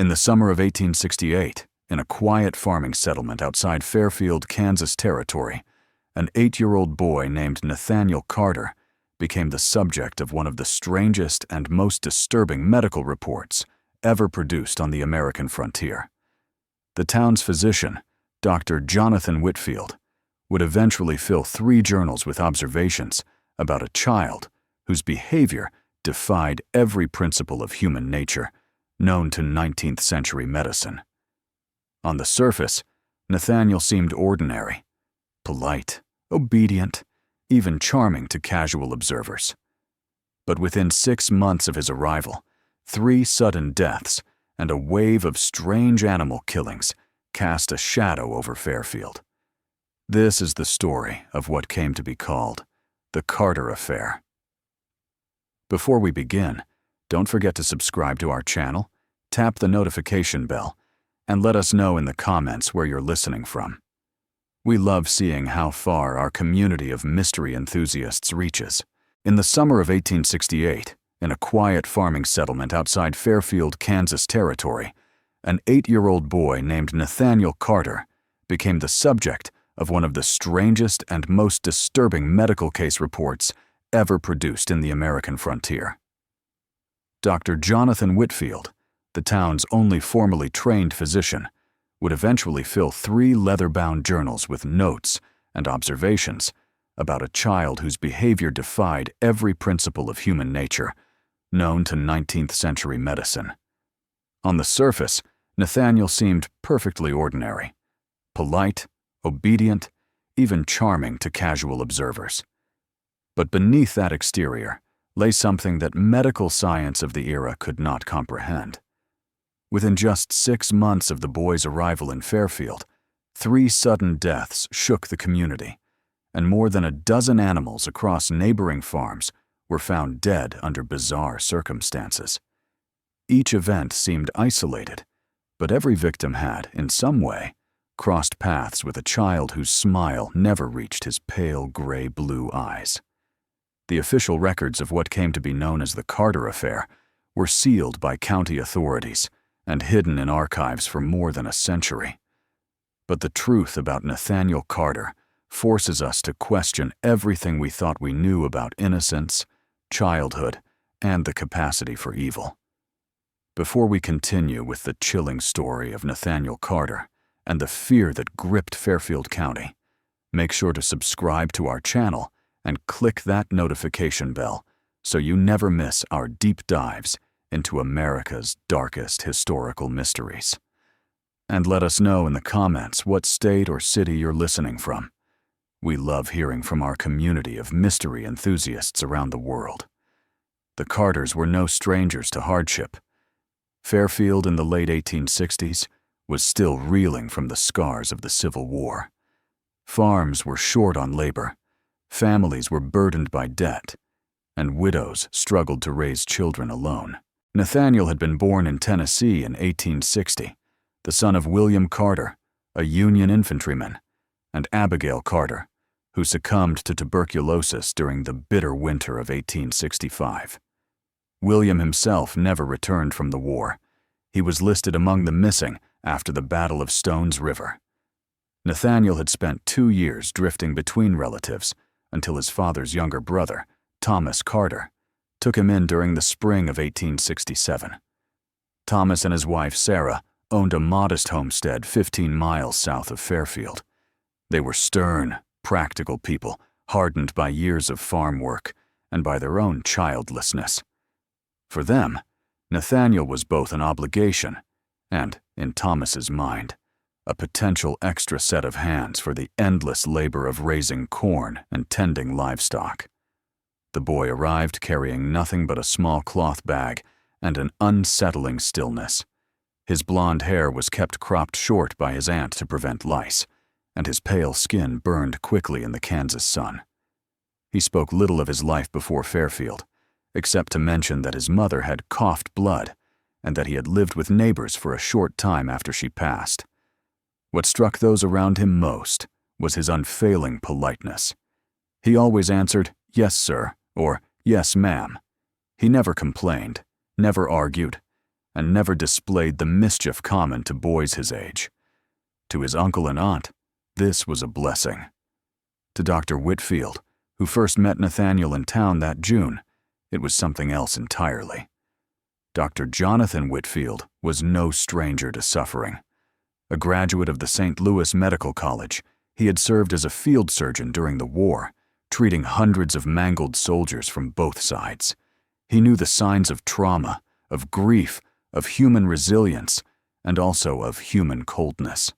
In the summer of 1868, in a quiet farming settlement outside Fairfield, Kansas Territory, an 8-year-old boy named Nathaniel Carter became the subject of one of the strangest and most disturbing medical reports ever produced on the American frontier. The town's physician, Dr. Jonathan Whitfield, would eventually fill 3 journals with observations about a child whose behavior defied every principle of human nature known to 19th century medicine. On the surface, Nathaniel seemed ordinary, polite, obedient, even charming to casual observers. But within 6 months of his arrival, 3 sudden deaths and a wave of strange animal killings cast a shadow over Fairfield. This is the story of what came to be called the Carter Affair. Before we begin, don't forget to subscribe to our channel, tap the notification bell, and let us know in the comments where you're listening from. We love seeing how far our community of mystery enthusiasts reaches. In the summer of 1868, in a quiet farming settlement outside Fairfield, Kansas Territory, an 8-year-old boy named Nathaniel Carter became the subject of one of the strangest and most disturbing medical case reports ever produced in the American frontier. Dr. Jonathan Whitfield, the town's only formally trained physician, would eventually fill 3 leather-bound journals with notes and observations about a child whose behavior defied every principle of human nature known to 19th century medicine. On the surface, Nathaniel seemed perfectly ordinary, polite, obedient, even charming to casual observers. But beneath that exterior lay something that medical science of the era could not comprehend. Within just 6 months of the boy's arrival in Fairfield, 3 sudden deaths shook the community, and more than a dozen animals across neighboring farms were found dead under bizarre circumstances. Each event seemed isolated, but every victim had, in some way, crossed paths with a child whose smile never reached his pale gray-blue eyes. The official records of what came to be known as the Carter Affair were sealed by county authorities and hidden in archives for more than a century. But the truth about Nathaniel Carter forces us to question everything we thought we knew about innocence, childhood, and the capacity for evil. Before we continue with the chilling story of Nathaniel Carter and the fear that gripped Fairfield County, make sure to subscribe to our channel and click that notification bell so you never miss our deep dives into America's darkest historical mysteries. And let us know in the comments what state or city you're listening from. We love hearing from our community of mystery enthusiasts around the world. The Carters were no strangers to hardship. Fairfield in the late 1860s was still reeling from the scars of the Civil War. Farms were short on labor, families were burdened by debt, and widows struggled to raise children alone. Nathaniel had been born in Tennessee in 1860, the son of William Carter, a Union infantryman, and Abigail Carter, who succumbed to tuberculosis during the bitter winter of 1865. William himself never returned from the war. He was listed among the missing after the Battle of Stones River. Nathaniel had spent 2 years drifting between relatives until his father's younger brother, Thomas Carter, took him in during the spring of 1867. Thomas and his wife, Sarah, owned a modest homestead 15 miles south of Fairfield. They were stern, practical people, hardened by years of farm work and by their own childlessness. For them, Nathaniel was both an obligation and, in Thomas's mind, a potential extra set of hands for the endless labor of raising corn and tending livestock. The boy arrived carrying nothing but a small cloth bag and an unsettling stillness. His blonde hair was kept cropped short by his aunt to prevent lice, and his pale skin burned quickly in the Kansas sun. He spoke little of his life before Fairfield, except to mention that his mother had coughed blood and that he had lived with neighbors for a short time after she passed. What struck those around him most was his unfailing politeness. He always answered, "Yes, sir," or "Yes, ma'am." He never complained, never argued, and never displayed the mischief common to boys his age. To his uncle and aunt, this was a blessing. To Dr. Whitfield, who first met Nathaniel in town that June, it was something else entirely. Dr. Jonathan Whitfield was no stranger to suffering. A graduate of the St. Louis Medical College, he had served as a field surgeon during the war, treating hundreds of mangled soldiers from both sides. He knew the signs of trauma, of grief, of human resilience, and also of human coldness.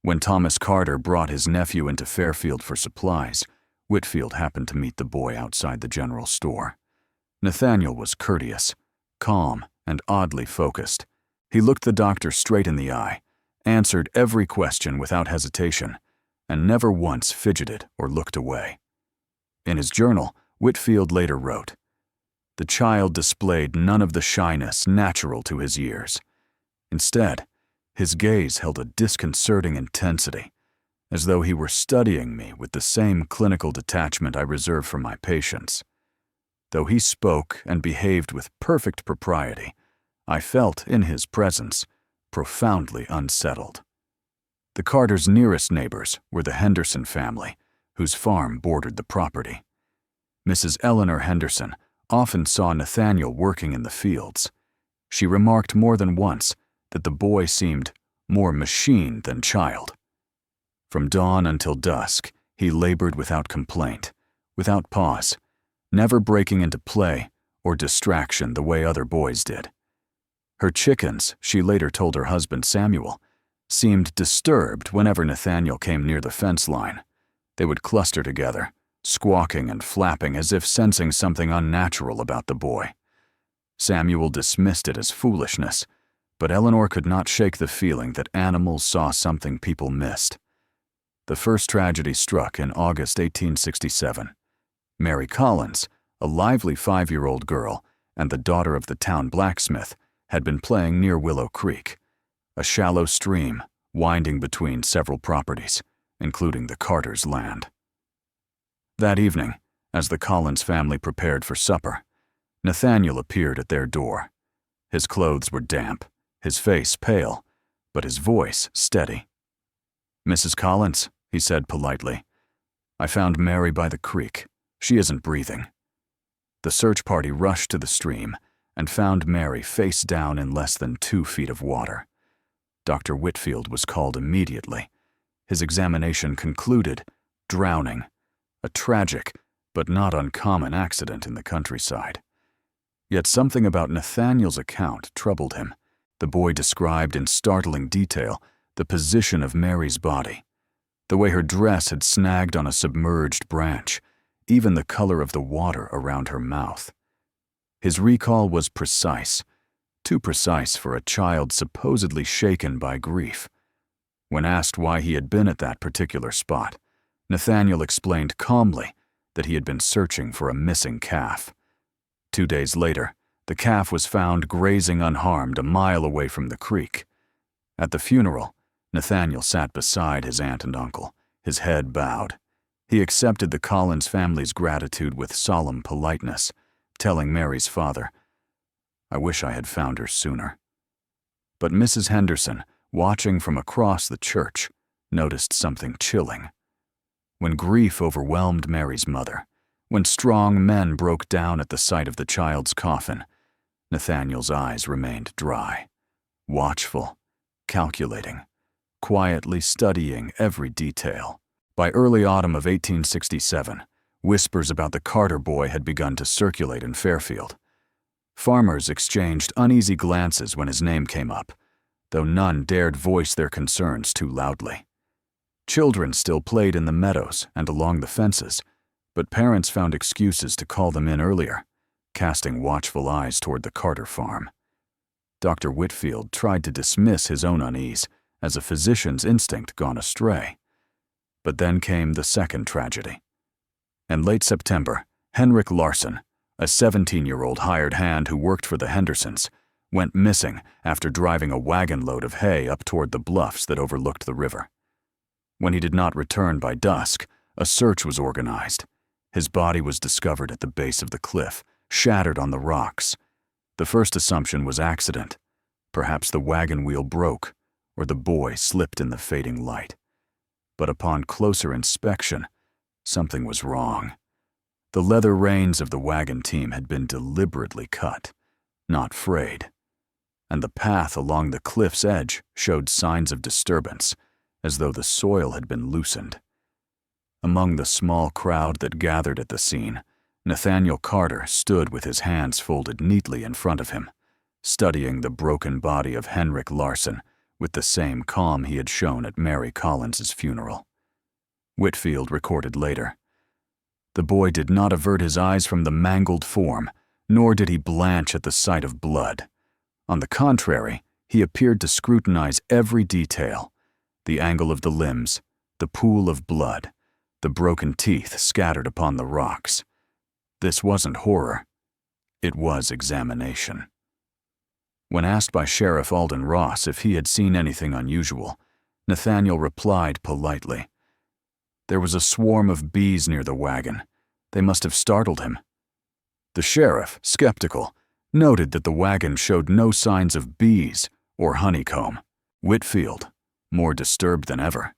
When Thomas Carter brought his nephew into Fairfield for supplies, Whitfield happened to meet the boy outside the general store. Nathaniel was courteous, calm, and oddly focused. He looked the doctor straight in the eye, answered every question without hesitation, and never once fidgeted or looked away. In his journal, Whitfield later wrote, "The child displayed none of the shyness natural to his years. Instead, his gaze held a disconcerting intensity, as though he were studying me with the same clinical detachment I reserve for my patients. Though he spoke and behaved with perfect propriety, I felt in his presence profoundly unsettled." The Carters' nearest neighbors were the Henderson family, whose farm bordered the property. Mrs. Eleanor Henderson often saw Nathaniel working in the fields. She remarked more than once that the boy seemed more machine than child. From dawn until dusk, he labored without complaint, without pause, never breaking into play or distraction the way other boys did. Her chickens, she later told her husband Samuel, seemed disturbed whenever Nathaniel came near the fence line. They would cluster together, squawking and flapping as if sensing something unnatural about the boy. Samuel dismissed it as foolishness, but Eleanor could not shake the feeling that animals saw something people missed. The first tragedy struck in August 1867. Mary Collins, a lively 5-year-old girl and the daughter of the town blacksmith, had been playing near Willow Creek, a shallow stream winding between several properties, including the Carters' land. That evening, as the Collins family prepared for supper, Nathaniel appeared at their door. His clothes were damp, his face pale, but his voice steady. "Mrs. Collins," he said politely, "I found Mary by the creek. She isn't breathing." The search party rushed to the stream and found Mary face down in less than 2 feet of water. Dr. Whitfield was called immediately. His examination concluded drowning, a tragic but not uncommon accident in the countryside. Yet something about Nathaniel's account troubled him. The boy described in startling detail the position of Mary's body, the way her dress had snagged on a submerged branch, even the color of the water around her mouth. His recall was precise, too precise for a child supposedly shaken by grief. When asked why he had been at that particular spot, Nathaniel explained calmly that he had been searching for a missing calf. 2 days later, the calf was found grazing unharmed a mile away from the creek. At the funeral, Nathaniel sat beside his aunt and uncle, his head bowed. He accepted the Collins family's gratitude with solemn politeness, telling Mary's father, "I wish I had found her sooner." But Mrs. Henderson, watching from across the church, noticed something chilling. When grief overwhelmed Mary's mother, when strong men broke down at the sight of the child's coffin, Nathaniel's eyes remained dry, watchful, calculating, quietly studying every detail. By early autumn of 1867, whispers about the Carter boy had begun to circulate in Fairfield. Farmers exchanged uneasy glances when his name came up, though none dared voice their concerns too loudly. Children still played in the meadows and along the fences, but parents found excuses to call them in earlier, casting watchful eyes toward the Carter farm. Dr. Whitfield tried to dismiss his own unease as a physician's instinct gone astray. But then came the second tragedy. In late September, Henrik Larson, a 17-year-old hired hand who worked for the Hendersons, went missing after driving a wagon load of hay up toward the bluffs that overlooked the river. When he did not return by dusk, a search was organized. His body was discovered at the base of the cliff, shattered on the rocks. The first assumption was accident, Perhaps the wagon wheel broke, or the boy slipped in the fading light. But upon closer inspection, something was wrong. The leather reins of the wagon team had been deliberately cut, not frayed, and the path along the cliff's edge showed signs of disturbance, as though the soil had been loosened. Among the small crowd that gathered at the scene, Nathaniel Carter stood with his hands folded neatly in front of him, studying the broken body of Henrik Larson with the same calm he had shown at Mary Collins's funeral. Whitfield recorded later, "The boy did not avert his eyes from the mangled form, nor did he blanch at the sight of blood. On the contrary, he appeared to scrutinize every detail, the angle of the limbs, the pool of blood, the broken teeth scattered upon the rocks. This wasn't horror. It was examination." When asked by Sheriff Alden Ross if he had seen anything unusual, Nathaniel replied politely, "There was a swarm of bees near the wagon. They must have startled him." The sheriff, skeptical, noted that the wagon showed no signs of bees or honeycomb. Whitfield, more disturbed than ever,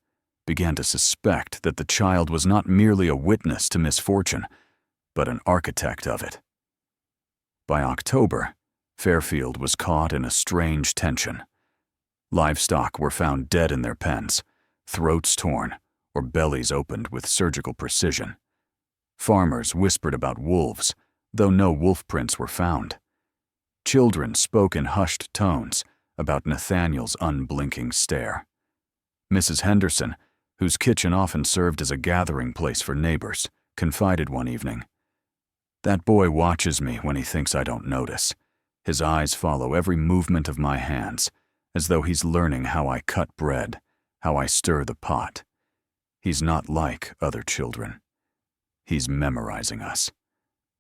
began to suspect that the child was not merely a witness to misfortune, but an architect of it. By October, Fairfield was caught in a strange tension. Livestock were found dead in their pens, throats torn, or bellies opened with surgical precision. Farmers whispered about wolves, though no wolf prints were found. Children spoke in hushed tones about Nathaniel's unblinking stare. Mrs. Henderson, whose kitchen often served as a gathering place for neighbors, confided one evening, "That boy watches me when he thinks I don't notice. His eyes follow every movement of my hands, as though he's learning how I cut bread, how I stir the pot. He's not like other children. He's memorizing us."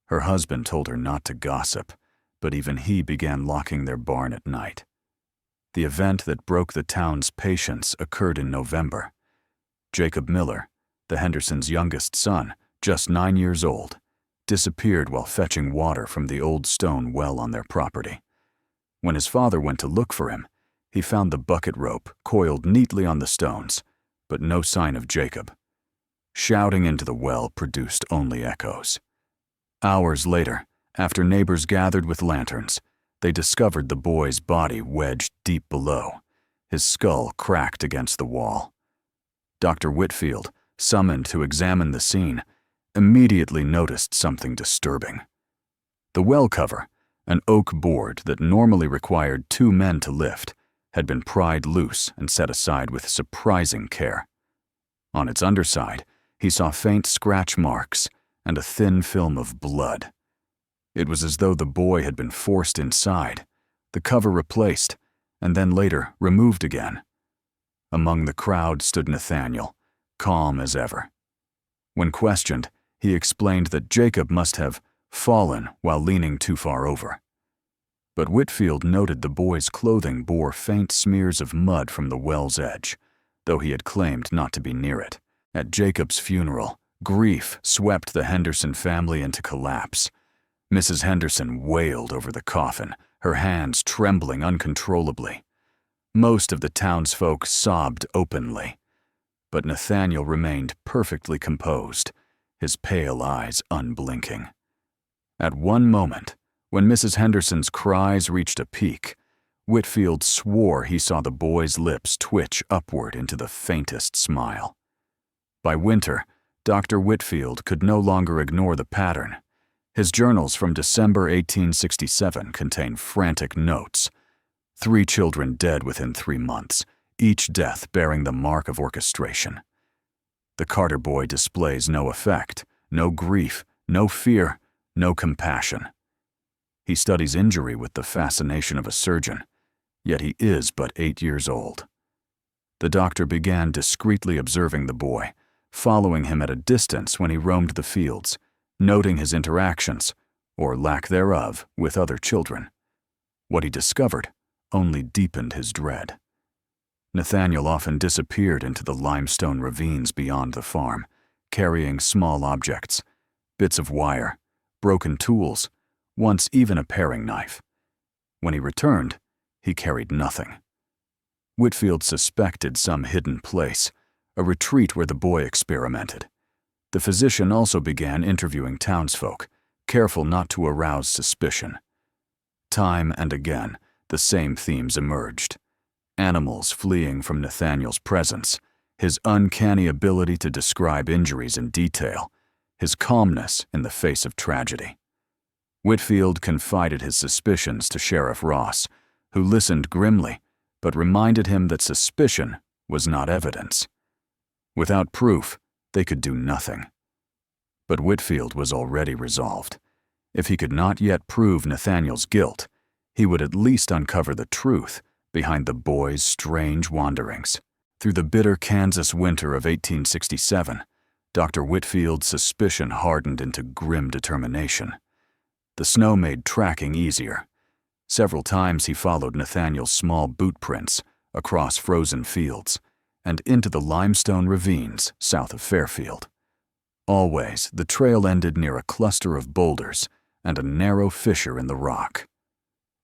Her husband told her not to gossip, but even he began locking their barn at night. The event that broke the town's patience occurred in November. Jacob Miller, the Hendersons' youngest son, just 9 years old, disappeared while fetching water from the old stone well on their property. When his father went to look for him, he found the bucket rope coiled neatly on the stones, but no sign of Jacob. Shouting into the well produced only echoes. Hours later, after neighbors gathered with lanterns, they discovered the boy's body wedged deep below, his skull cracked against the wall. Dr. Whitfield, summoned to examine the scene, immediately noticed something disturbing. The well cover, an oak board that normally required 2 men to lift, had been pried loose and set aside with surprising care. On its underside, he saw faint scratch marks and a thin film of blood. It was as though the boy had been forced inside, the cover replaced, and then later removed again. Among the crowd stood Nathaniel, calm as ever. When questioned, he explained that Jacob must have fallen while leaning too far over. But Whitfield noted the boy's clothing bore faint smears of mud from the well's edge, though he had claimed not to be near it. At Jacob's funeral, grief swept the Henderson family into collapse. Mrs. Henderson wailed over the coffin, her hands trembling uncontrollably. Most of the townsfolk sobbed openly, but Nathaniel remained perfectly composed, his pale eyes unblinking. At one moment, when Mrs. Henderson's cries reached a peak, Whitfield swore he saw the boy's lips twitch upward into the faintest smile. By winter, Dr. Whitfield could no longer ignore the pattern. His journals from December 1867 contain frantic notes. 3 children dead within 3 months, each death bearing the mark of orchestration. The Carter boy displays no affect, no grief, no fear, no compassion. He studies injury with the fascination of a surgeon, yet he is but 8 years old. The doctor began discreetly observing the boy, following him at a distance when he roamed the fields, noting his interactions, or lack thereof, with other children. What he discovered only deepened his dread. Nathaniel often disappeared into the limestone ravines beyond the farm, carrying small objects, bits of wire, broken tools, once even a paring knife. When he returned, he carried nothing. Whitfield suspected some hidden place, a retreat where the boy experimented. The physician also began interviewing townsfolk, careful not to arouse suspicion. Time and again, the same themes emerged. Animals fleeing from Nathaniel's presence, his uncanny ability to describe injuries in detail, his calmness in the face of tragedy. Whitfield confided his suspicions to Sheriff Ross, who listened grimly, but reminded him that suspicion was not evidence. Without proof, they could do nothing. But Whitfield was already resolved. If he could not yet prove Nathaniel's guilt, he would at least uncover the truth behind the boy's strange wanderings. Through the bitter Kansas winter of 1867, Dr. Whitfield's suspicion hardened into grim determination. The snow made tracking easier. Several times he followed Nathaniel's small boot prints across frozen fields and into the limestone ravines south of Fairfield. Always, the trail ended near a cluster of boulders and a narrow fissure in the rock.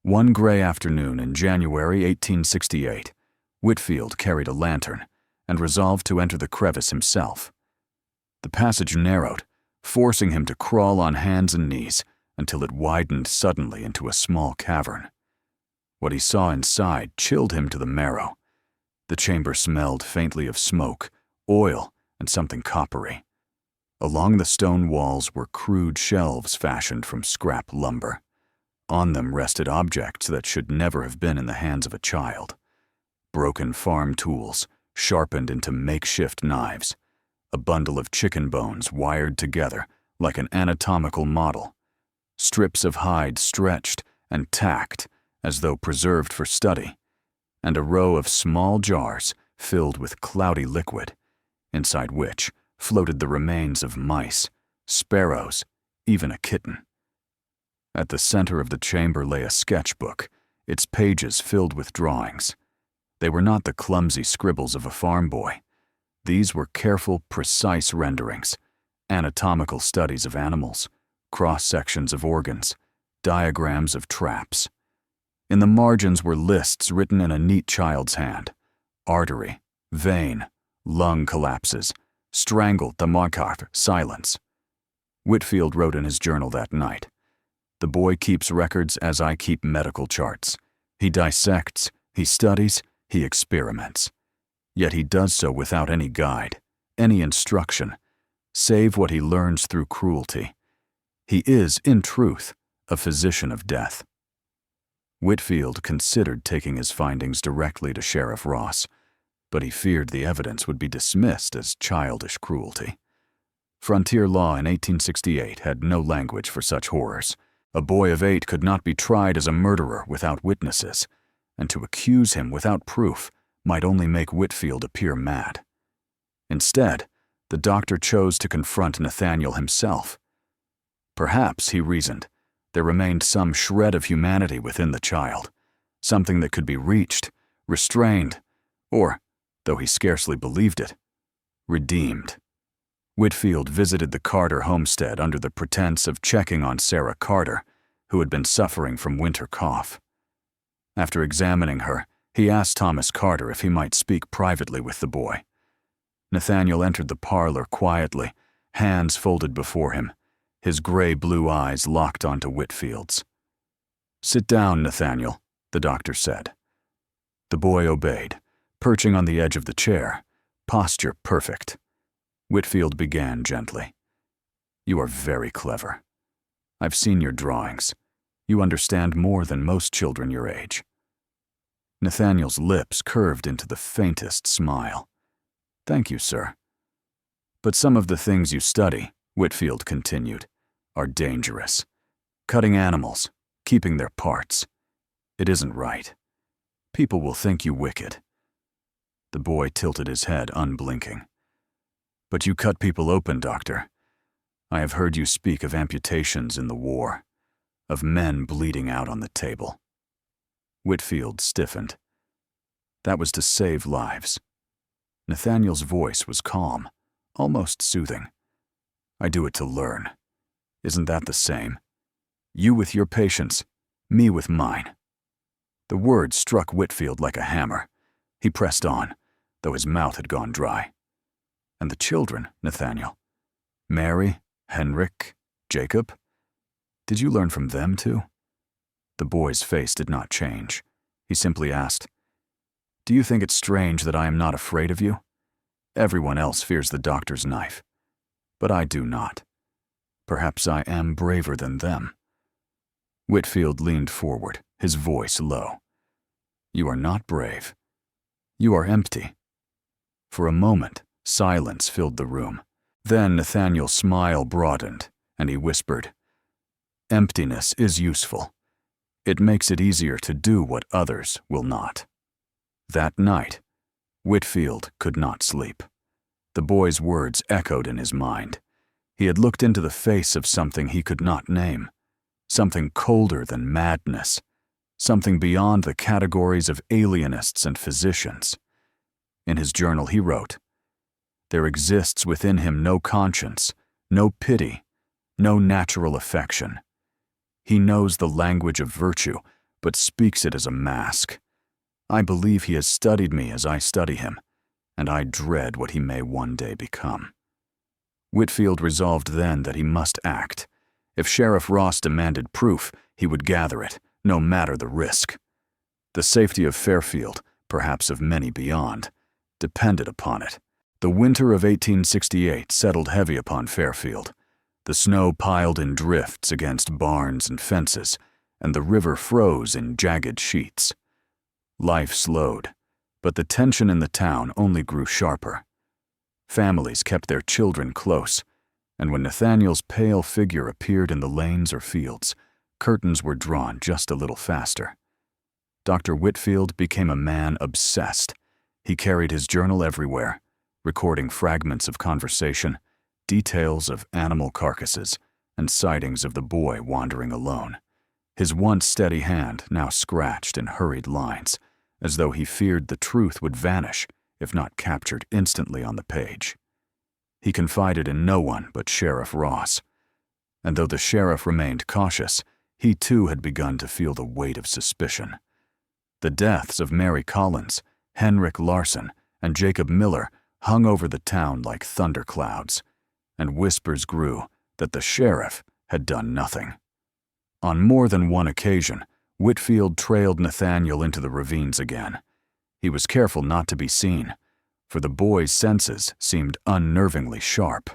One gray afternoon in January 1868, Whitfield carried a lantern and resolved to enter the crevice himself. The passage narrowed, forcing him to crawl on hands and knees until it widened suddenly into a small cavern. What he saw inside chilled him to the marrow. The chamber smelled faintly of smoke, oil, and something coppery. Along the stone walls were crude shelves fashioned from scrap lumber. On them rested objects that should never have been in the hands of a child. Broken farm tools, sharpened into makeshift knives. A bundle of chicken bones wired together like an anatomical model. Strips of hide stretched and tacked as though preserved for study. And a row of small jars filled with cloudy liquid, inside which floated the remains of mice, sparrows, even a kitten. At the center of the chamber lay a sketchbook, its pages filled with drawings. They were not the clumsy scribbles of a farm boy. These were careful, precise renderings, anatomical studies of animals, cross-sections of organs, diagrams of traps. In the margins were lists written in a neat child's hand: artery, vein, lung collapses, strangled the Markart, silence. Whitfield wrote in his journal that night, "The boy keeps records as I keep medical charts. He dissects, he studies, he experiments. Yet he does so without any guide, any instruction, save what he learns through cruelty. He is, in truth, a physician of death." Whitfield considered taking his findings directly to Sheriff Ross, but he feared the evidence would be dismissed as childish cruelty. Frontier law in 1868 had no language for such horrors. A boy of 8 could not be tried as a murderer without witnesses, and to accuse him without proof might only make Whitfield appear mad. Instead, the doctor chose to confront Nathaniel himself. Perhaps, he reasoned, there remained some shred of humanity within the child, something that could be reached, restrained, or, though he scarcely believed it, redeemed. Whitfield visited the Carter homestead under the pretense of checking on Sarah Carter, who had been suffering from winter cough. After examining her, he asked Thomas Carter if he might speak privately with the boy. Nathaniel entered the parlor quietly, hands folded before him, his gray-blue eyes locked onto Whitfield's. "Sit down, Nathaniel," the doctor said. The boy obeyed, perching on the edge of the chair, posture perfect. Whitfield began gently. "You are very clever. I've seen your drawings. You understand more than most children your age." Nathaniel's lips curved into the faintest smile. "Thank you, sir. But some of the things you study," Whitfield continued, "are dangerous. Cutting animals, keeping their parts. It isn't right. People will think you wicked." The boy tilted his head, unblinking. "But you cut people open, doctor. I have heard you speak of amputations in the war, of men bleeding out on the table." Whitfield stiffened. "That was to save lives." Nathaniel's voice was calm, almost soothing. "I do it to learn. Isn't that the same? You with your patients, me with mine." The words struck Whitfield like a hammer. He pressed on, though his mouth had gone dry. And the children, Nathaniel? Mary, Henrik, Jacob? Did you learn from them too? The boy's face did not change. He simply asked, "Do you think it's strange that I am not afraid of you? Everyone else fears the doctor's knife, but I do not. Perhaps I am braver than them." Whitfield leaned forward, his voice low. "You are not brave. You are empty." For a moment, silence filled the room. Then Nathaniel's smile broadened, and he whispered, "Emptiness is useful. It makes it easier to do what others will not." That night, Whitfield could not sleep. The boy's words echoed in his mind. He had looked into the face of something he could not name, something colder than madness, something beyond the categories of alienists and physicians. In his journal he wrote, "There exists within him no conscience, no pity, no natural affection. He knows the language of virtue, but speaks it as a mask. I believe he has studied me as I study him, and I dread what he may one day become." Whitfield resolved then that he must act. If Sheriff Ross demanded proof, he would gather it, no matter the risk. The safety of Fairfield, perhaps of many beyond, depended upon it. The winter of 1868 settled heavy upon Fairfield. The snow piled in drifts against barns and fences, and the river froze in jagged sheets. Life slowed, but the tension in the town only grew sharper. Families kept their children close, and when Nathaniel's pale figure appeared in the lanes or fields, curtains were drawn just a little faster. Dr. Whitfield became a man obsessed. He carried his journal everywhere, recording fragments of conversation, details of animal carcasses, and sightings of the boy wandering alone. His once steady hand now scratched in hurried lines, as though he feared the truth would vanish if not captured instantly on the page. He confided in no one but Sheriff Ross, and though the sheriff remained cautious, he too had begun to feel the weight of suspicion. The deaths of Mary Collins, Henrik Larson, and Jacob Miller hung over the town like thunderclouds, and whispers grew that the sheriff had done nothing. On more than one occasion, Whitfield trailed Nathaniel into the ravines again. He was careful not to be seen, for the boy's senses seemed unnervingly sharp.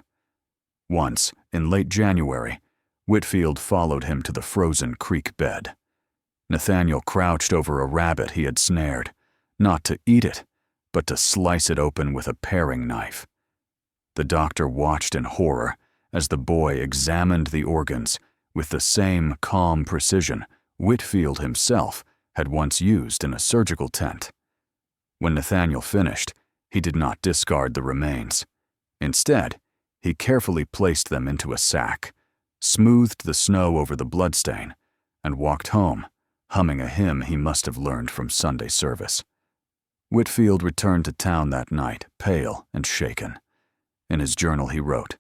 Once, in late January, Whitfield followed him to the frozen creek bed. Nathaniel crouched over a rabbit he had snared, not to eat it, but to slice it open with a paring knife. The doctor watched in horror as the boy examined the organs with the same calm precision Whitfield himself had once used in a surgical tent. When Nathaniel finished, he did not discard the remains. Instead, he carefully placed them into a sack, smoothed the snow over the bloodstain, and walked home, humming a hymn he must have learned from Sunday service. Whitfield returned to town that night, pale and shaken. In his journal he wrote,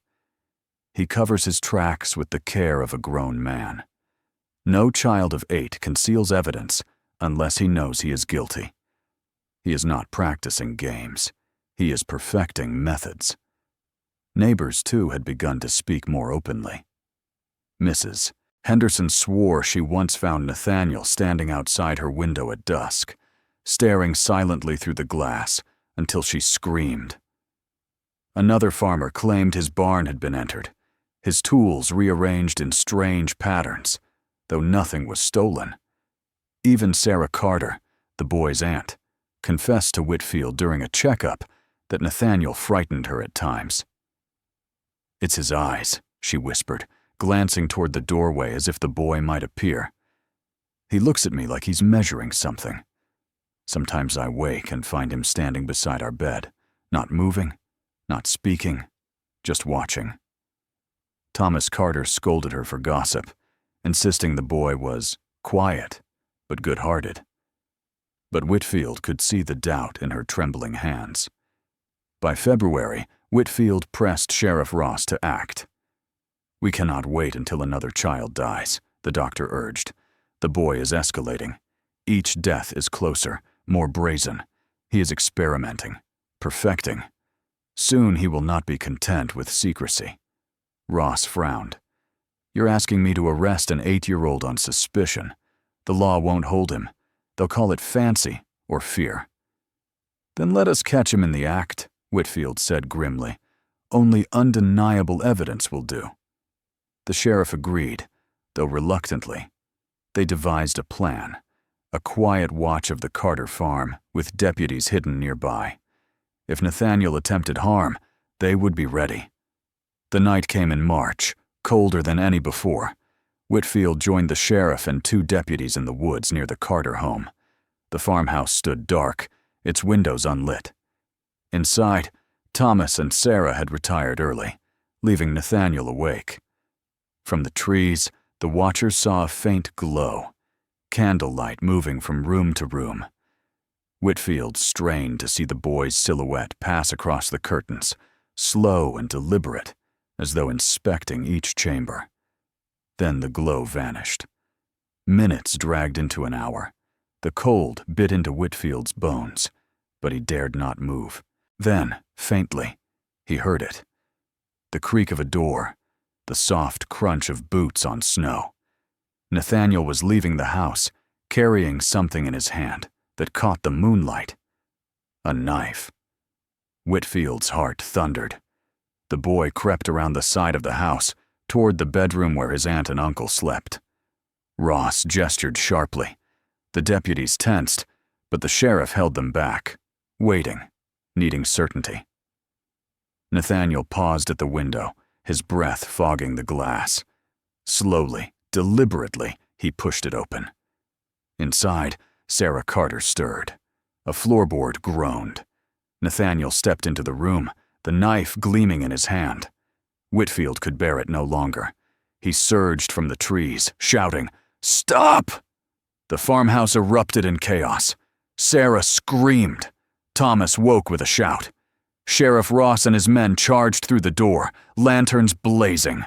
"He covers his tracks with the care of a grown man. No child of 8 conceals evidence unless he knows he is guilty. He is not practicing games. He is perfecting methods." Neighbors, too, had begun to speak more openly. Mrs. Henderson swore she once found Nathaniel standing outside her window at dusk, staring silently through the glass until she screamed. Another farmer claimed his barn had been entered, his tools rearranged in strange patterns, though nothing was stolen. Even Sarah Carter, the boy's aunt, confessed to Whitfield during a checkup that Nathaniel frightened her at times. "It's his eyes," she whispered, glancing toward the doorway as if the boy might appear. "He looks at me like he's measuring something. Sometimes I wake and find him standing beside our bed, not moving, not speaking, just watching." Thomas Carter scolded her for gossip, insisting the boy was quiet but good-hearted. But Whitfield could see the doubt in her trembling hands. By February, Whitfield pressed Sheriff Ross to act. "We cannot wait until another child dies," the doctor urged. "The boy is escalating. Each death is closer, more brazen. He is experimenting, perfecting. Soon he will not be content with secrecy. Ross frowned. You're asking me to arrest an 8-year-old on suspicion. The law won't hold him. They'll call it fancy or fear. Then let us catch him in the act, Whitfield said grimly. Only undeniable evidence will do. The sheriff agreed, though reluctantly. They devised a plan, a quiet watch of the Carter farm with deputies hidden nearby. If Nathaniel attempted harm, they would be ready. The night came in March, colder than any before. Whitfield joined the sheriff and 2 deputies in the woods near the Carter home. The farmhouse stood dark, its windows unlit. Inside, Thomas and Sarah had retired early, leaving Nathaniel awake. From the trees, the watchers saw a faint glow, candlelight moving from room to room. Whitfield strained to see the boy's silhouette pass across the curtains, slow and deliberate, as though inspecting each chamber. Then the glow vanished. Minutes dragged into an hour. The cold bit into Whitfield's bones, but he dared not move. Then, faintly, he heard it. The creak of a door, the soft crunch of boots on snow. Nathaniel was leaving the house, carrying something in his hand that caught the moonlight. A knife. Whitfield's heart thundered. The boy crept around the side of the house, toward the bedroom where his aunt and uncle slept. Ross gestured sharply. The deputies tensed, but the sheriff held them back, waiting, needing certainty. Nathaniel paused at the window, his breath fogging the glass. Slowly, deliberately, he pushed it open. Inside, Sarah Carter stirred. A floorboard groaned. Nathaniel stepped into the room, the knife gleaming in his hand. Whitfield could bear it no longer. He surged from the trees, shouting, "Stop!" The farmhouse erupted in chaos. Sarah screamed. Thomas woke with a shout. Sheriff Ross and his men charged through the door, lanterns blazing.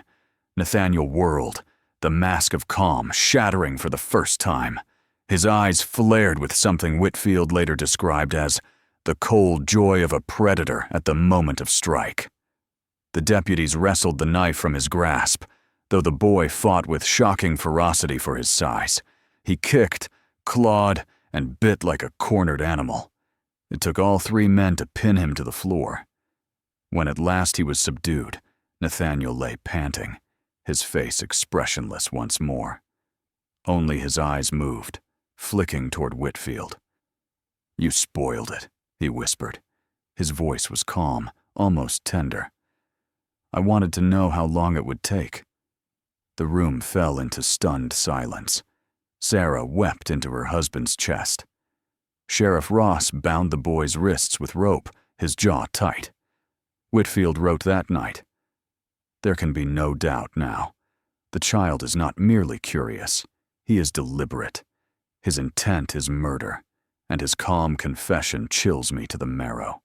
Nathaniel whirled, the mask of calm shattering for the first time. His eyes flared with something Whitfield later described as the cold joy of a predator at the moment of strike. The deputies wrestled the knife from his grasp, though the boy fought with shocking ferocity for his size. He kicked, clawed, and bit like a cornered animal. It took all 3 men to pin him to the floor. When at last he was subdued, Nathaniel lay panting, his face expressionless once more. Only his eyes moved, flicking toward Whitfield. "You spoiled it," he whispered. His voice was calm, almost tender. "I wanted to know how long it would take." The room fell into stunned silence. Sarah wept into her husband's chest. Sheriff Ross bound the boy's wrists with rope, his jaw tight. Whitfield wrote that night, "There can be no doubt now. The child is not merely curious. He is deliberate. His intent is murder, and his calm confession chills me to the marrow.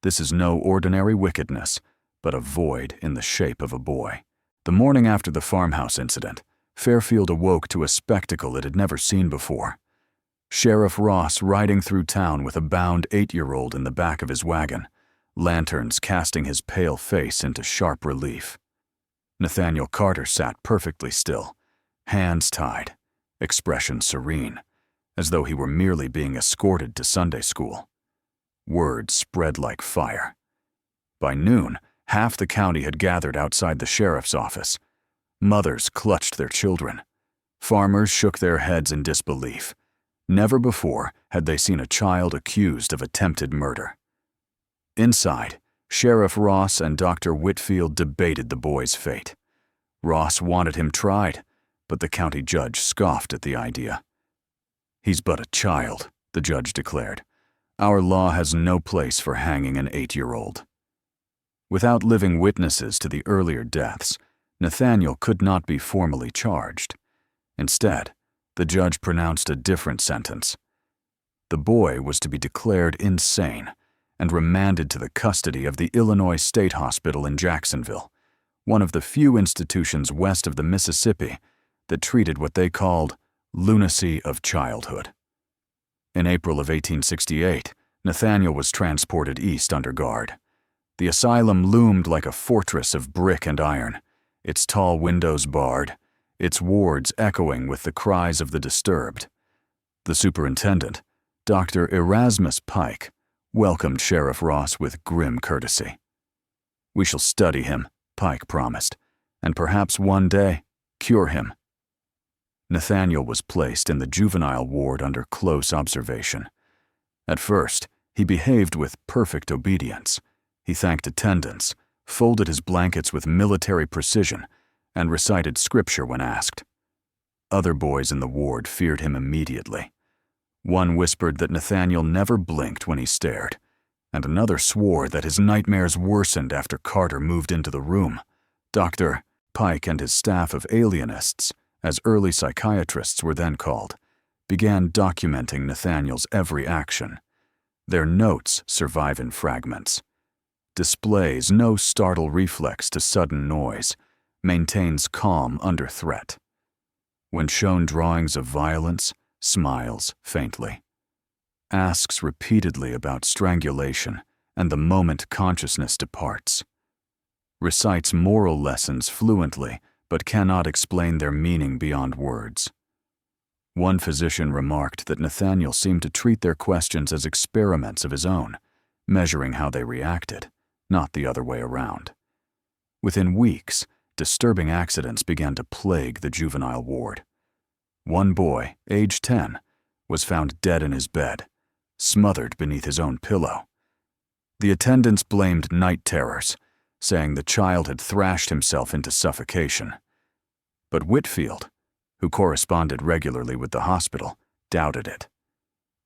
This is no ordinary wickedness, but a void in the shape of a boy." The morning after the farmhouse incident, Fairfield awoke to a spectacle it had never seen before. Sheriff Ross riding through town with a bound 8-year-old in the back of his wagon, lanterns casting his pale face into sharp relief. Nathaniel Carter sat perfectly still, hands tied, expression serene, as though he were merely being escorted to Sunday school. Word spread like fire. By noon, half the county had gathered outside the sheriff's office. Mothers clutched their children. Farmers shook their heads in disbelief. Never before had they seen a child accused of attempted murder. Inside, Sheriff Ross and Dr. Whitfield debated the boy's fate. Ross wanted him tried, but the county judge scoffed at the idea. "He's but a child," the judge declared. "Our law has no place for hanging an 8-year-old." Without living witnesses to the earlier deaths, Nathaniel could not be formally charged. Instead, the judge pronounced a different sentence. The boy was to be declared insane and remanded to the custody of the Illinois State Hospital in Jacksonville, one of the few institutions west of the Mississippi that treated what they called lunacy of childhood. In April of 1868, Nathaniel was transported east under guard. The asylum loomed like a fortress of brick and iron, its tall windows barred, its wards echoing with the cries of the disturbed. The superintendent, Dr. Erasmus Pike, welcomed Sheriff Ross with grim courtesy. "We shall study him," Pike promised, "and perhaps one day cure him." Nathaniel was placed in the juvenile ward under close observation. At first, he behaved with perfect obedience. He thanked attendants, folded his blankets with military precision, and recited scripture when asked. Other boys in the ward feared him immediately. One whispered that Nathaniel never blinked when he stared, and another swore that his nightmares worsened after Carter moved into the room. Dr. Pike and his staff of alienists, as early psychiatrists were then called, began documenting Nathaniel's every action. Their notes survive in fragments. Displays no startle reflex to sudden noise, maintains calm under threat. When shown drawings of violence, smiles faintly. Asks repeatedly about strangulation and the moment consciousness departs. Recites moral lessons fluently, but cannot explain their meaning beyond words. One physician remarked that Nathaniel seemed to treat their questions as experiments of his own, measuring how they reacted, not the other way around. Within weeks, disturbing accidents began to plague the juvenile ward. One boy, age 10, was found dead in his bed, smothered beneath his own pillow. The attendants blamed night terrors, saying the child had thrashed himself into suffocation. But Whitfield, who corresponded regularly with the hospital, doubted it.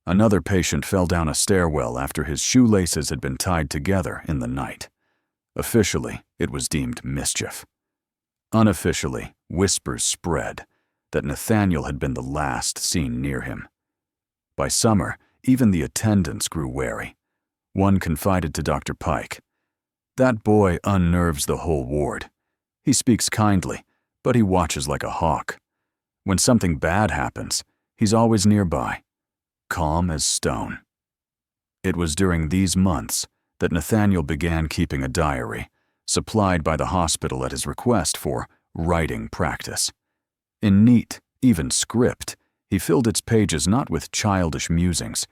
Another patient fell down a stairwell after his shoelaces had been tied together in the night. Officially, it was deemed mischief. Unofficially, whispers spread that Nathaniel had been the last seen near him. By summer, even the attendants grew wary. One confided to Dr. Pike, "That boy unnerves the whole ward. He speaks kindly, but he watches like a hawk. When something bad happens, he's always nearby, calm as stone." It was during these months that Nathaniel began keeping a diary, supplied by the hospital at his request for writing practice. In neat, even script, he filled its pages not with childish musings,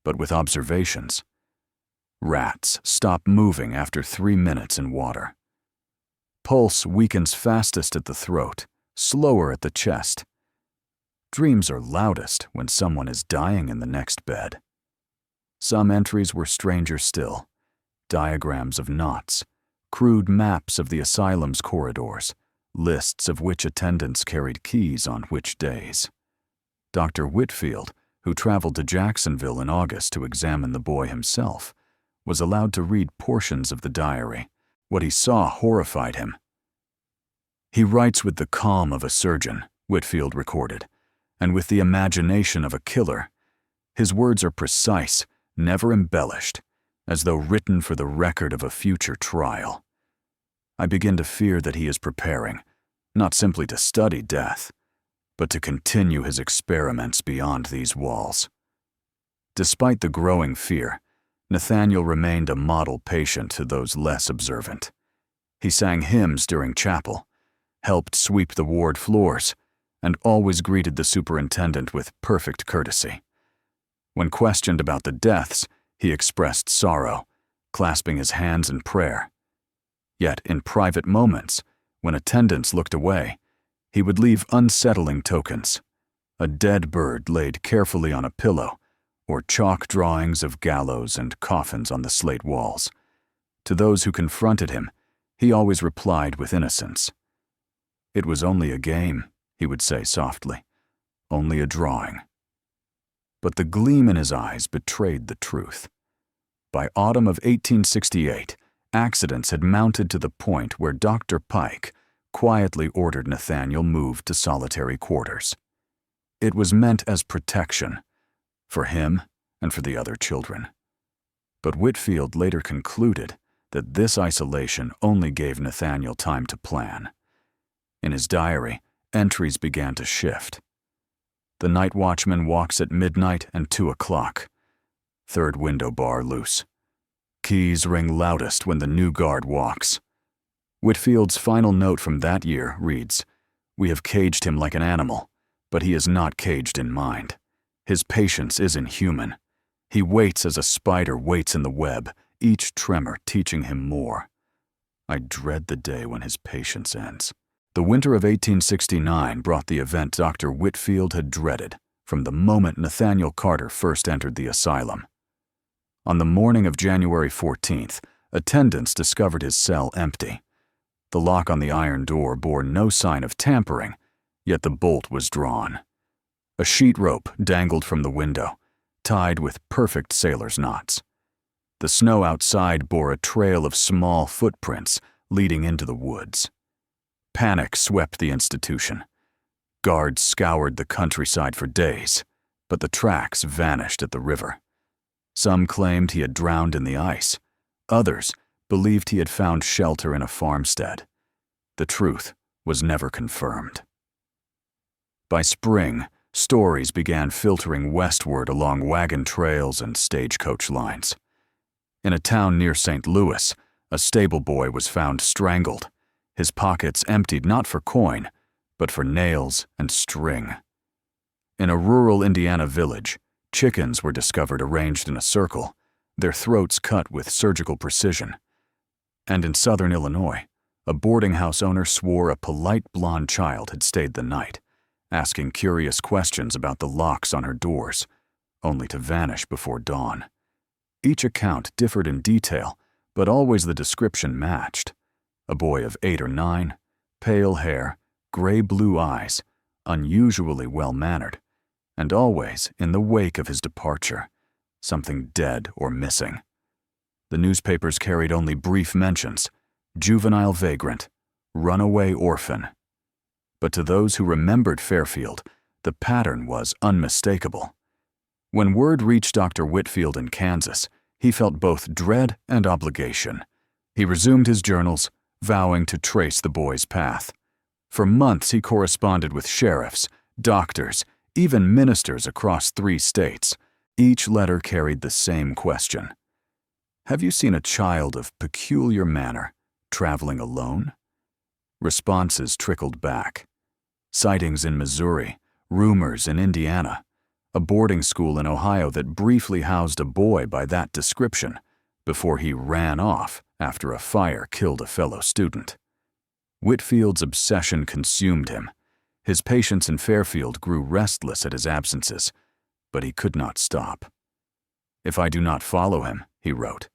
but with observations. Rats stop moving after 3 minutes in water. Pulse weakens fastest at the throat, slower at the chest. Dreams are loudest when someone is dying in the next bed. Some entries were stranger still. Diagrams of knots, crude maps of the asylum's corridors, lists of which attendants carried keys on which days. Dr. Whitfield, who traveled to Jacksonville in August to examine the boy himself, was allowed to read portions of the diary. What he saw horrified him. "He writes with the calm of a surgeon," Whitfield recorded, "and with the imagination of a killer. His words are precise, never embellished, as though written for the record of a future trial. I begin to fear that he is preparing, not simply to study death, but to continue his experiments beyond these walls." Despite the growing fear, Nathaniel remained a model patient to those less observant. He sang hymns during chapel, helped sweep the ward floors, and always greeted the superintendent with perfect courtesy. When questioned about the deaths, he expressed sorrow, clasping his hands in prayer. Yet in private moments, when attendants looked away, he would leave unsettling tokens: a dead bird laid carefully on a pillow, or chalk drawings of gallows and coffins on the slate walls. To those who confronted him, he always replied with innocence. "It was only a game," he would say softly, "only a drawing." But the gleam in his eyes betrayed the truth. By autumn of 1868, accidents had mounted to the point where Dr. Pike quietly ordered Nathaniel moved to solitary quarters. It was meant as protection, for him and for the other children. But Whitfield later concluded that this isolation only gave Nathaniel time to plan. In his diary, entries began to shift. The night watchman walks at midnight and 2 o'clock. Third window bar loose. Keys ring loudest when the new guard walks. Whitfield's final note from that year reads, "We have caged him like an animal, but he is not caged in mind. His patience is inhuman. He waits as a spider waits in the web, each tremor teaching him more. I dread the day when his patience ends." The winter of 1869 brought the event Dr. Whitfield had dreaded from the moment Nathaniel Carter first entered the asylum. On the morning of January 14th, attendants discovered his cell empty. The lock on the iron door bore no sign of tampering, yet the bolt was drawn. A sheet rope dangled from the window, tied with perfect sailor's knots. The snow outside bore a trail of small footprints leading into the woods. Panic swept the institution. Guards scoured the countryside for days, but the tracks vanished at the river. Some claimed he had drowned in the ice. Others believed he had found shelter in a farmstead. The truth was never confirmed. By spring, stories began filtering westward along wagon trails and stagecoach lines. In a town near St. Louis, a stable boy was found strangled, his pockets emptied not for coin, but for nails and string. In a rural Indiana village, chickens were discovered arranged in a circle, their throats cut with surgical precision. And in southern Illinois, a boarding house owner swore a polite blonde child had stayed the night, asking curious questions about the locks on her doors, only to vanish before dawn. Each account differed in detail, but always the description matched. A boy of 8 or 9, pale hair, gray-blue eyes, unusually well-mannered, and always, in the wake of his departure, something dead or missing. The newspapers carried only brief mentions: juvenile vagrant, runaway orphan. But to those who remembered Fairfield, the pattern was unmistakable. When word reached Dr. Whitfield in Kansas, he felt both dread and obligation. He resumed his journals, vowing to trace the boy's path. For months he corresponded with sheriffs, doctors, even ministers across 3 states. Each letter carried the same question: "Have you seen a child of peculiar manner traveling alone?" Responses trickled back. Sightings in Missouri, rumors in Indiana, a boarding school in Ohio that briefly housed a boy by that description before he ran off after a fire killed a fellow student. Whitfield's obsession consumed him. His patients in Fairfield grew restless at his absences, but he could not stop. "If I do not follow him," he wrote,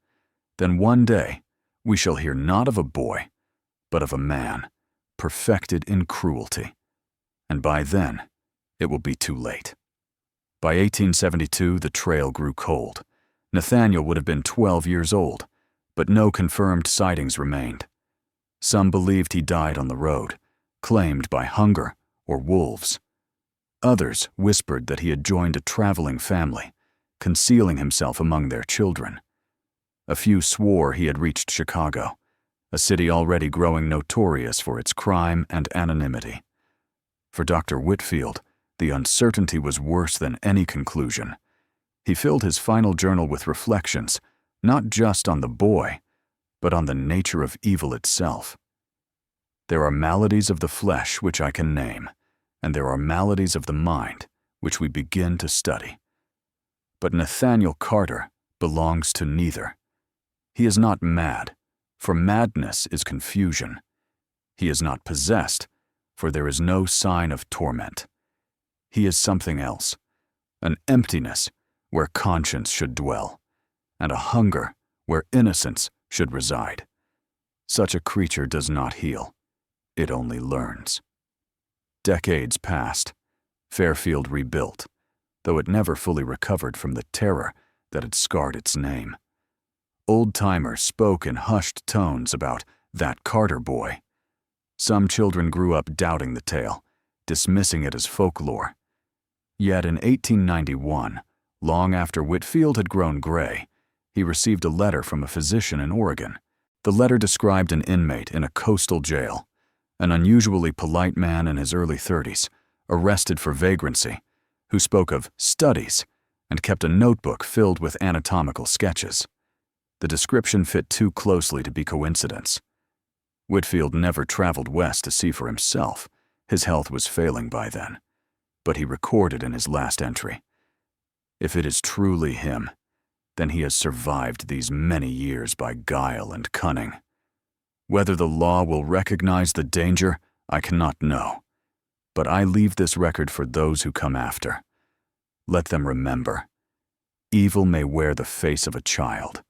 "then one day we shall hear not of a boy, but of a man, perfected in cruelty. And by then, it will be too late." By 1872, the trail grew cold. Nathaniel would have been 12 years old, but no confirmed sightings remained. Some believed he died on the road, claimed by hunger or wolves. Others whispered that he had joined a traveling family, concealing himself among their children. A few swore he had reached Chicago, a city already growing notorious for its crime and anonymity. For Dr. Whitfield, the uncertainty was worse than any conclusion. He filled his final journal with reflections, not just on the boy, but on the nature of evil itself. "There are maladies of the flesh which I can name, and there are maladies of the mind which we begin to study. But Nathaniel Carter belongs to neither. He is not mad, for madness is confusion. He is not possessed, for there is no sign of torment. He is something else, an emptiness where conscience should dwell, and a hunger where innocence should reside. Such a creature does not heal, it only learns." Decades passed. Fairfield rebuilt, though it never fully recovered from the terror that had scarred its name. Old-timers spoke in hushed tones about that Carter boy. Some children grew up doubting the tale, dismissing it as folklore. Yet in 1891, long after Whitfield had grown gray, he received a letter from a physician in Oregon. The letter described an inmate in a coastal jail, an unusually polite man in his early 30s, arrested for vagrancy, who spoke of studies and kept a notebook filled with anatomical sketches. The description fit too closely to be coincidence. Whitfield never traveled west to see for himself. His health was failing by then. But he recorded in his last entry, "If it is truly him, then he has survived these many years by guile and cunning. Whether the law will recognize the danger, I cannot know. But I leave this record for those who come after. Let them remember, evil may wear the face of a child,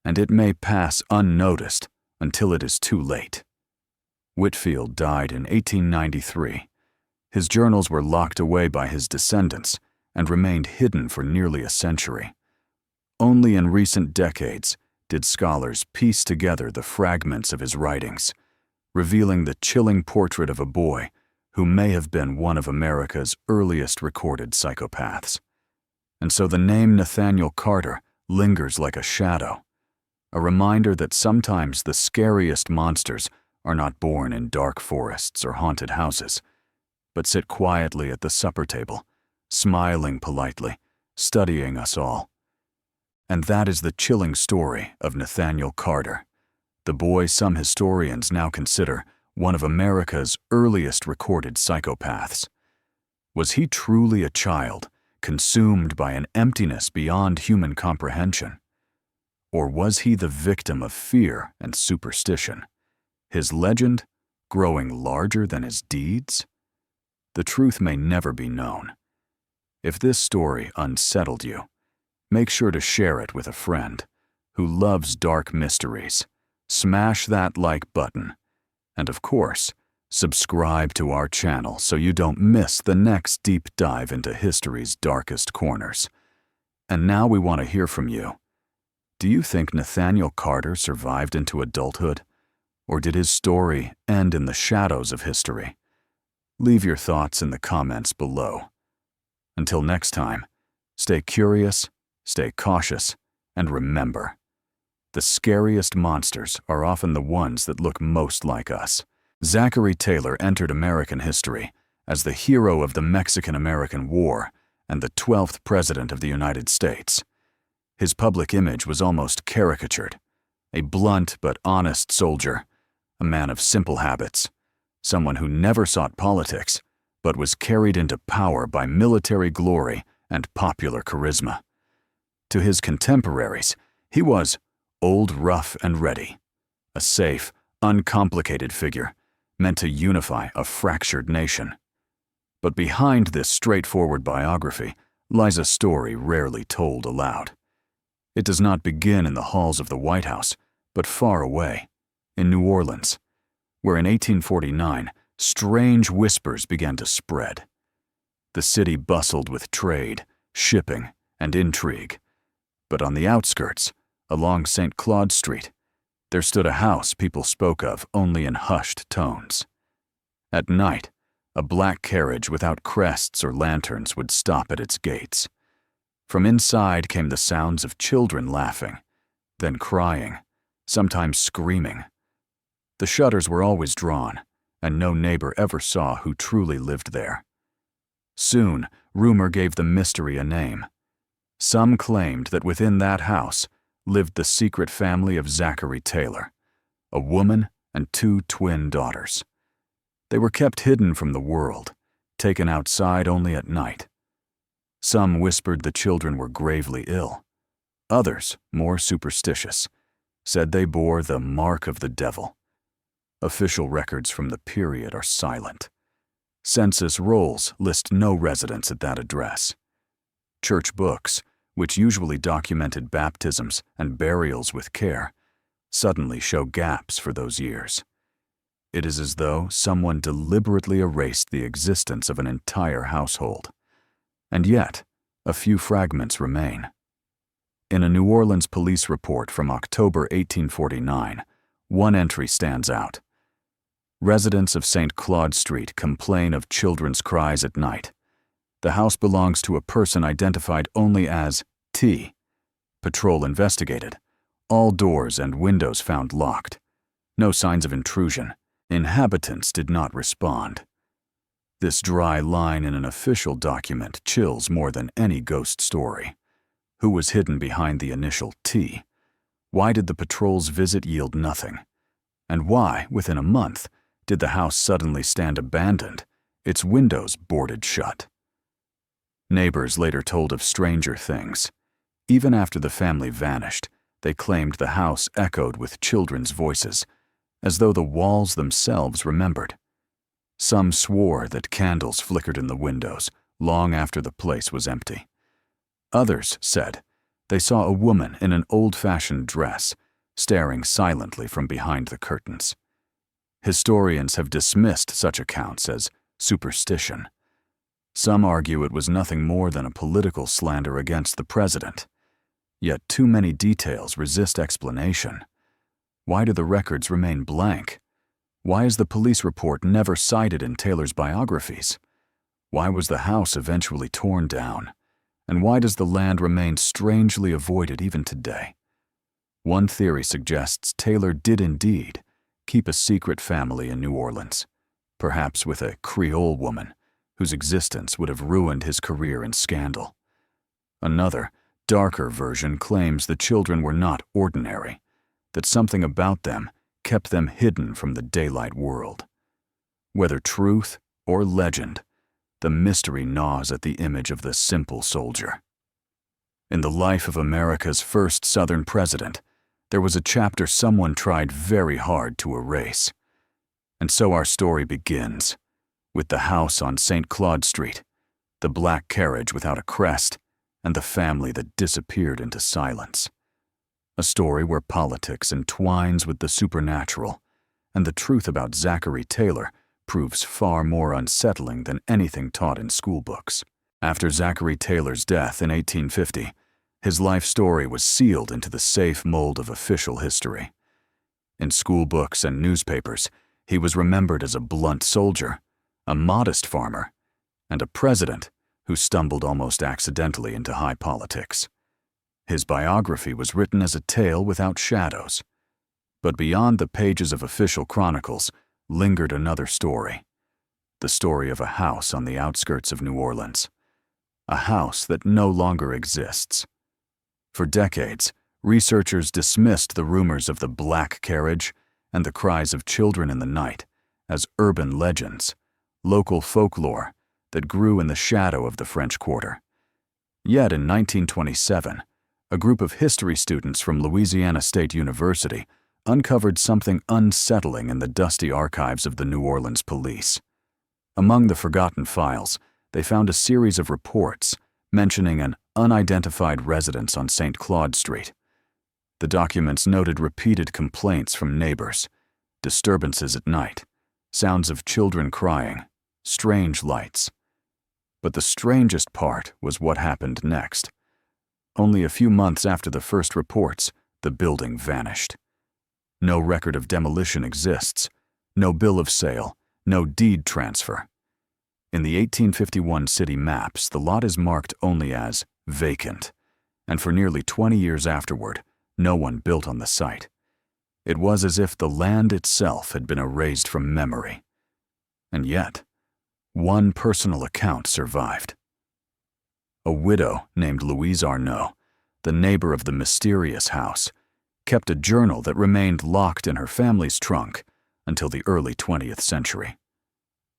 and it may pass unnoticed until it is too late." Whitfield died in 1893. His journals were locked away by his descendants and remained hidden for nearly a century. Only in recent decades did scholars piece together the fragments of his writings, revealing the chilling portrait of a boy who may have been one of America's earliest recorded psychopaths. And so the name Nathaniel Carter lingers like a shadow, a reminder that sometimes the scariest monsters are not born in dark forests or haunted houses, but sit quietly at the supper table, smiling politely, studying us all. And that is the chilling story of Nathaniel Carter, the boy some historians now consider one of America's earliest recorded psychopaths. Was he truly a child, consumed by an emptiness beyond human comprehension? Or was he the victim of fear and superstition, his legend growing larger than his deeds? The truth may never be known. If this story unsettled you, make sure to share it with a friend who loves dark mysteries. Smash that like button. And of course, subscribe to our channel so you don't miss the next deep dive into history's darkest corners. And now we want to hear from you. Do you think Nathaniel Carter survived into adulthood? Or did his story end in the shadows of history? Leave your thoughts in the comments below. Until next time, stay curious, stay cautious, and remember, the scariest monsters are often the ones that look most like us. Zachary Taylor entered American history as the hero of the Mexican-American War and the 12th President of the United States. His public image was almost caricatured, a blunt but honest soldier, a man of simple habits, someone who never sought politics, but was carried into power by military glory and popular charisma. To his contemporaries, he was old, rough, and ready, a safe, uncomplicated figure meant to unify a fractured nation. But behind this straightforward biography lies a story rarely told aloud. It does not begin in the halls of the White House, but far away, in New Orleans, where in 1849, strange whispers began to spread. The city bustled with trade, shipping, and intrigue. But on the outskirts, along St. Claude Street, there stood a house people spoke of only in hushed tones. At night, a black carriage without crests or lanterns would stop at its gates. From inside came the sounds of children laughing, then crying, sometimes screaming. The shutters were always drawn, and no neighbor ever saw who truly lived there. Soon, rumor gave the mystery a name. Some claimed that within that house lived the secret family of Zachary Taylor, a woman and 2 twin daughters. They were kept hidden from the world, taken outside only at night. Some whispered the children were gravely ill. Others, more superstitious, said they bore the mark of the devil. Official records from the period are silent. Census rolls list no residents at that address. Church books, which usually documented baptisms and burials with care, suddenly show gaps for those years. It is as though someone deliberately erased the existence of an entire household. And yet, a few fragments remain. In a New Orleans police report from October 1849, one entry stands out. Residents of St. Claude Street complain of children's cries at night. The house belongs to a person identified only as T. Patrol investigated. All doors and windows found locked. No signs of intrusion. Inhabitants did not respond. This dry line in an official document chills more than any ghost story. Who was hidden behind the initial T? Why did the patrol's visit yield nothing? And why, within a month, did the house suddenly stand abandoned, its windows boarded shut? Neighbors later told of stranger things. Even after the family vanished, they claimed the house echoed with children's voices, as though the walls themselves remembered. Some swore that candles flickered in the windows long after the place was empty. Others said they saw a woman in an old-fashioned dress, staring silently from behind the curtains. Historians have dismissed such accounts as superstition. Some argue it was nothing more than a political slander against the president. Yet too many details resist explanation. Why do the records remain blank? Why is the police report never cited in Taylor's biographies? Why was the house eventually torn down? And why does the land remain strangely avoided even today? One theory suggests Taylor did indeed keep a secret family in New Orleans, perhaps with a Creole woman whose existence would have ruined his career in scandal. Another, darker version claims the children were not ordinary, that something about them kept them hidden from the daylight world. Whether truth or legend, the mystery gnaws at the image of the simple soldier. In the life of America's first Southern president, there was a chapter someone tried very hard to erase. And so our story begins, with the house on St. Claude Street, the black carriage without a crest, and the family that disappeared into silence. A story where politics entwines with the supernatural, and the truth about Zachary Taylor proves far more unsettling than anything taught in schoolbooks. After Zachary Taylor's death in 1850, his life story was sealed into the safe mold of official history. In schoolbooks and newspapers, he was remembered as a blunt soldier, a modest farmer, and a president who stumbled almost accidentally into high politics. His biography was written as a tale without shadows. But beyond the pages of official chronicles lingered another story, the story of a house on the outskirts of New Orleans, a house that no longer exists. For decades, researchers dismissed the rumors of the black carriage and the cries of children in the night as urban legends, local folklore that grew in the shadow of the French Quarter. Yet in 1927, a group of history students from Louisiana State University uncovered something unsettling in the dusty archives of the New Orleans police. Among the forgotten files, they found a series of reports mentioning an unidentified residence on St. Claude Street. The documents noted repeated complaints from neighbors, disturbances at night, sounds of children crying, strange lights. But the strangest part was what happened next. Only a few months after the first reports, the building vanished. No record of demolition exists, no bill of sale, no deed transfer. In the 1851 city maps, the lot is marked only as vacant, and for nearly 20 years afterward, no one built on the site. It was as if the land itself had been erased from memory. And yet, one personal account survived. A widow named Louise Arnault, the neighbor of the mysterious house, kept a journal that remained locked in her family's trunk until the early 20th century.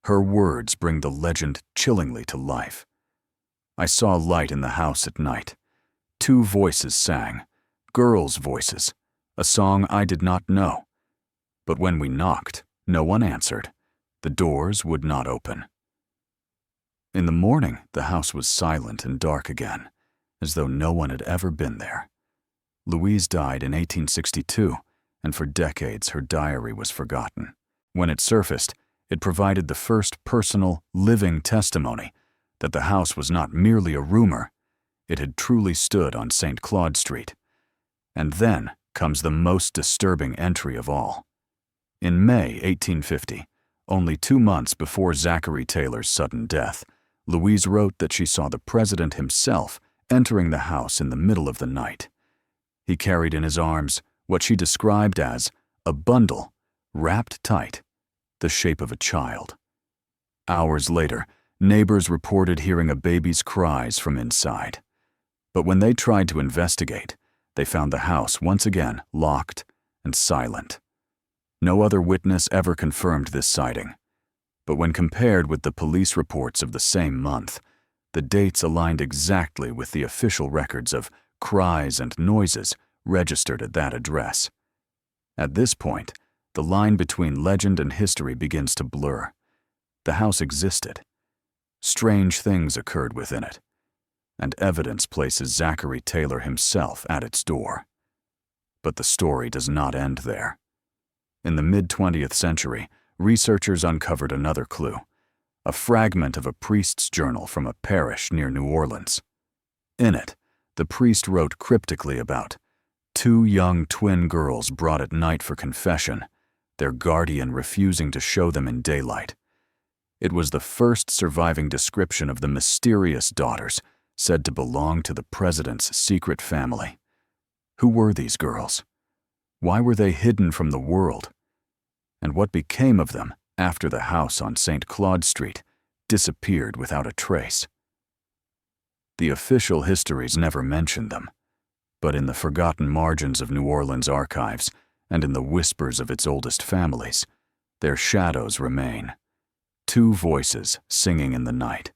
Her words bring the legend chillingly to life. I saw light in the house at night. 2 voices sang, girls' voices, a song I did not know. But when we knocked, no one answered. The doors would not open. In the morning, the house was silent and dark again, as though no one had ever been there. Louise died in 1862, and for decades her diary was forgotten. When it surfaced, it provided the first personal, living testimony that the house was not merely a rumor, it had truly stood on St. Claude Street. And then comes the most disturbing entry of all. In May 1850, only 2 months before Zachary Taylor's sudden death, Louise wrote that she saw the president himself entering the house in the middle of the night. He carried in his arms what she described as a bundle, wrapped tight, the shape of a child. Hours later, neighbors reported hearing a baby's cries from inside. But when they tried to investigate, they found the house once again locked and silent. No other witness ever confirmed this sighting. But when compared with the police reports of the same month, the dates aligned exactly with the official records of cries and noises registered at that address. At this point, the line between legend and history begins to blur. The house existed. Strange things occurred within it, and evidence places Zachary Taylor himself at its door. But the story does not end there. In the mid-20th century, researchers uncovered another clue, a fragment of a priest's journal from a parish near New Orleans. In it, the priest wrote cryptically about 2 young twin girls brought at night for confession, their guardian refusing to show them in daylight. It was the first surviving description of the mysterious daughters said to belong to the president's secret family. Who were these girls? Why were they hidden from the world? And what became of them after the house on St. Claude Street disappeared without a trace? The official histories never mentioned them, but in the forgotten margins of New Orleans archives and in the whispers of its oldest families, their shadows remain. 2 voices singing in the night,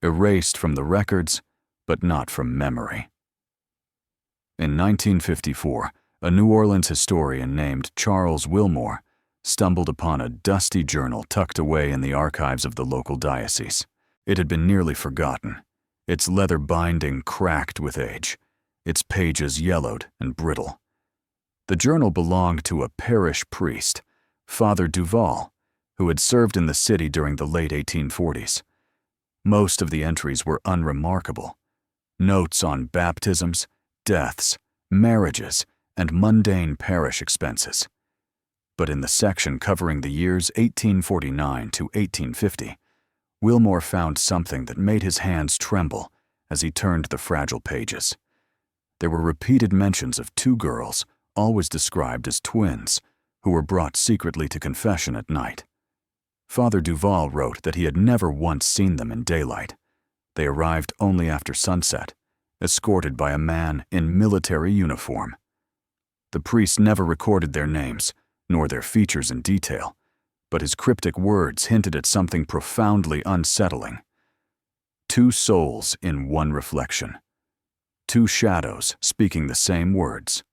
erased from the records, but not from memory. In 1954, a New Orleans historian named Charles Wilmore stumbled upon a dusty journal tucked away in the archives of the local diocese. It had been nearly forgotten, its leather binding cracked with age, its pages yellowed and brittle. The journal belonged to a parish priest, Father Duval, who had served in the city during the late 1840s. Most of the entries were unremarkable. Notes on baptisms, deaths, marriages, and mundane parish expenses. But in the section covering the years 1849 to 1850, Wilmore found something that made his hands tremble as he turned the fragile pages. There were repeated mentions of 2 girls, always described as twins, who were brought secretly to confession at night. Father Duval wrote that he had never once seen them in daylight. They arrived only after sunset, escorted by a man in military uniform. The priest never recorded their names, nor their features in detail, but his cryptic words hinted at something profoundly unsettling. 2 souls in one reflection. 2 shadows speaking the same words.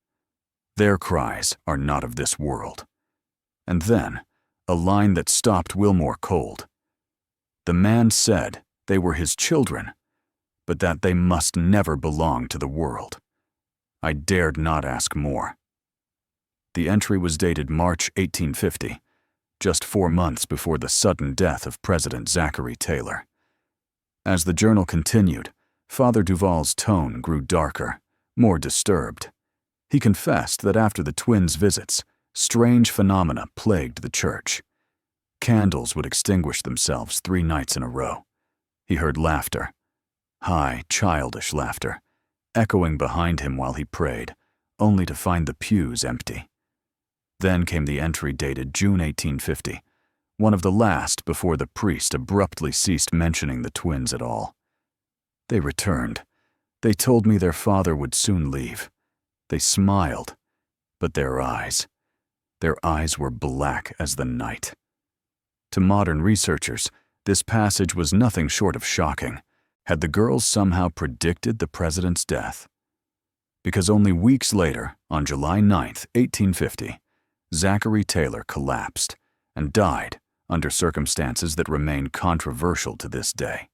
Their cries are not of this world. And then, a line that stopped Wilmore cold. The man said they were his children, but that they must never belong to the world. I dared not ask more. The entry was dated March 1850, just 4 months before the sudden death of President Zachary Taylor. As the journal continued, Father Duval's tone grew darker, more disturbed. He confessed that after the twins' visits, strange phenomena plagued the church. Candles would extinguish themselves 3 nights in a row. He heard laughter, high, childish laughter, echoing behind him while he prayed, only to find the pews empty. Then came the entry dated June 1850, one of the last before the priest abruptly ceased mentioning the twins at all. They returned. They told me their father would soon leave. They smiled, but their eyes were black as the night. To modern researchers, this passage was nothing short of shocking. Had the girls somehow predicted the president's death? Because only weeks later, on July 9, 1850, Zachary Taylor collapsed and died under circumstances that remain controversial to this day.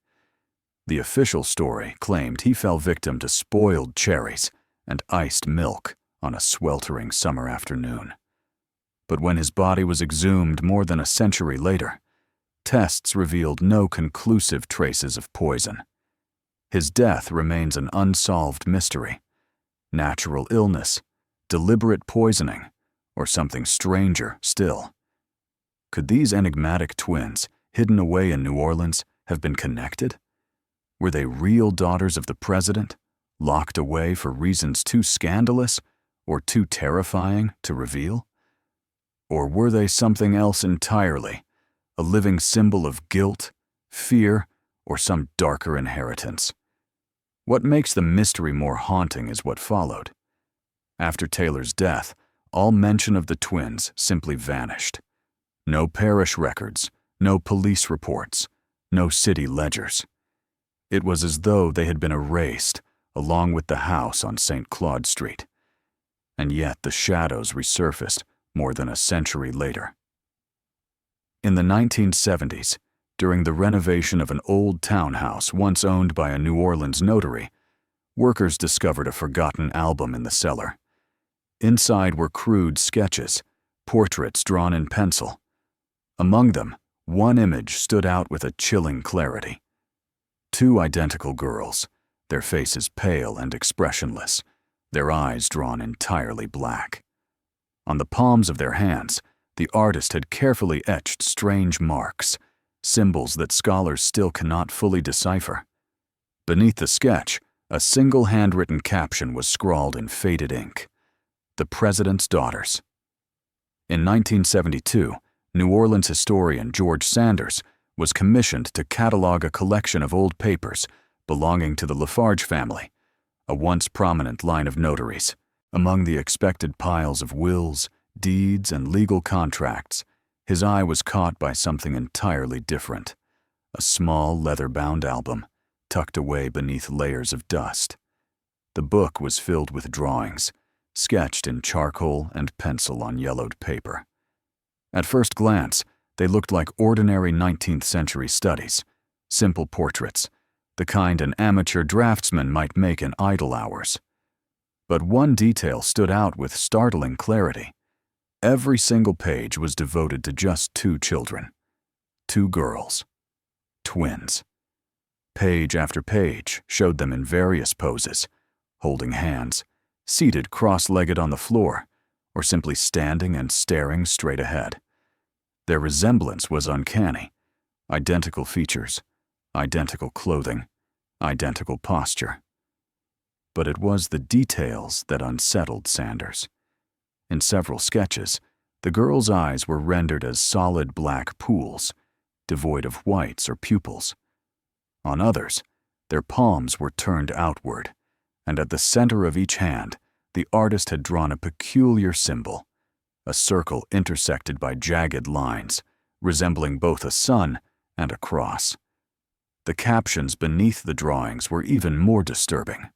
The official story claimed he fell victim to spoiled cherries and iced milk on a sweltering summer afternoon. But when his body was exhumed more than a century later, tests revealed no conclusive traces of poison. His death remains an unsolved mystery. Natural illness, deliberate poisoning, or something stranger still. Could these enigmatic twins, hidden away in New Orleans, have been connected? Were they real daughters of the president, locked away for reasons too scandalous or too terrifying to reveal? Or were they something else entirely, a living symbol of guilt fear, or some darker inheritance. What makes the mystery more haunting is what followed. After Taylor's death, all mention of the twins simply vanished. No parish records, no police reports, no city ledgers. It was as though they had been erased, along with the house on St. Claude Street. And yet the shadows resurfaced more than a century later. In the 1970s, during the renovation of an old townhouse once owned by a New Orleans notary, workers discovered a forgotten album in the cellar. Inside were crude sketches, portraits drawn in pencil. Among them, one image stood out with a chilling clarity. Two identical girls, their faces pale and expressionless, their eyes drawn entirely black. On the palms of their hands, the artist had carefully etched strange marks, symbols that scholars still cannot fully decipher. Beneath the sketch, a single handwritten caption was scrawled in faded ink: "The President's Daughters." In 1972, New Orleans historian George Sanders was commissioned to catalog a collection of old papers belonging to the Lafarge family, a once prominent line of notaries. Among the expected piles of wills, deeds, and legal contracts, his eye was caught by something entirely different: a small leather-bound album, tucked away beneath layers of dust. The book was filled with drawings, sketched in charcoal and pencil on yellowed paper. At first glance, they looked like ordinary 19th century studies, simple portraits, the kind an amateur draftsman might make in idle hours. But one detail stood out with startling clarity. Every single page was devoted to just two children, two girls, twins. Page after page showed them in various poses, holding hands, seated cross-legged on the floor, or simply standing and staring straight ahead. Their resemblance was uncanny: identical features, identical clothing, identical posture. But it was the details that unsettled Sanders. In several sketches, the girls' eyes were rendered as solid black pools, devoid of whites or pupils. On others, their palms were turned outward, and at the center of each hand, the artist had drawn a peculiar symbol, a circle intersected by jagged lines, resembling both a sun and a cross. The captions beneath the drawings were even more disturbing.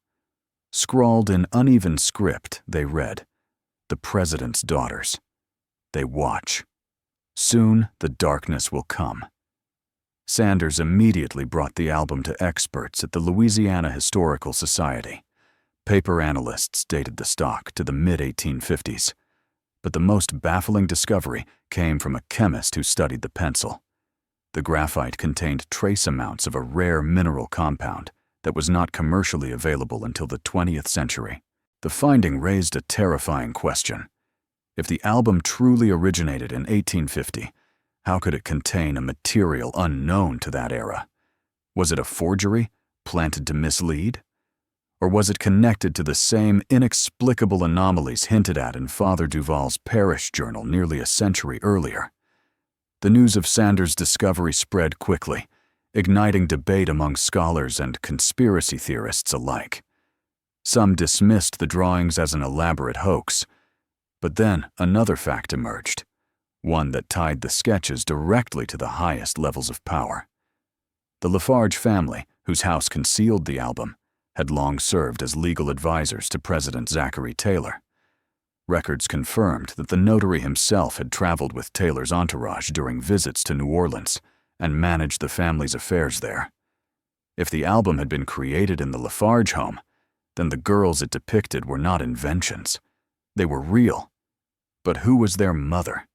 Scrawled in uneven script, they read, "The President's Daughters. They watch. Soon the darkness will come." Sanders immediately brought the album to experts at the Louisiana Historical Society. Paper analysts dated the stock to the mid-1850s. But the most baffling discovery came from a chemist who studied the pencil. The graphite contained trace amounts of a rare mineral compound that was not commercially available until the 20th century. The finding raised a terrifying question. If the album truly originated in 1850, how could it contain a material unknown to that era? Was it a forgery, planted to mislead? Or was it connected to the same inexplicable anomalies hinted at in Father Duval's parish journal nearly a century earlier? The news of Sanders' discovery spread quickly, igniting debate among scholars and conspiracy theorists alike. Some dismissed the drawings as an elaborate hoax, but then another fact emerged, one that tied the sketches directly to the highest levels of power. The Lafarge family, whose house concealed the album, had long served as legal advisors to President Zachary Taylor. Records confirmed that the notary himself had traveled with Taylor's entourage during visits to New Orleans and managed the family's affairs there. If the album had been created in the Lafarge home, then the girls it depicted were not inventions. They were real. But who was their mother?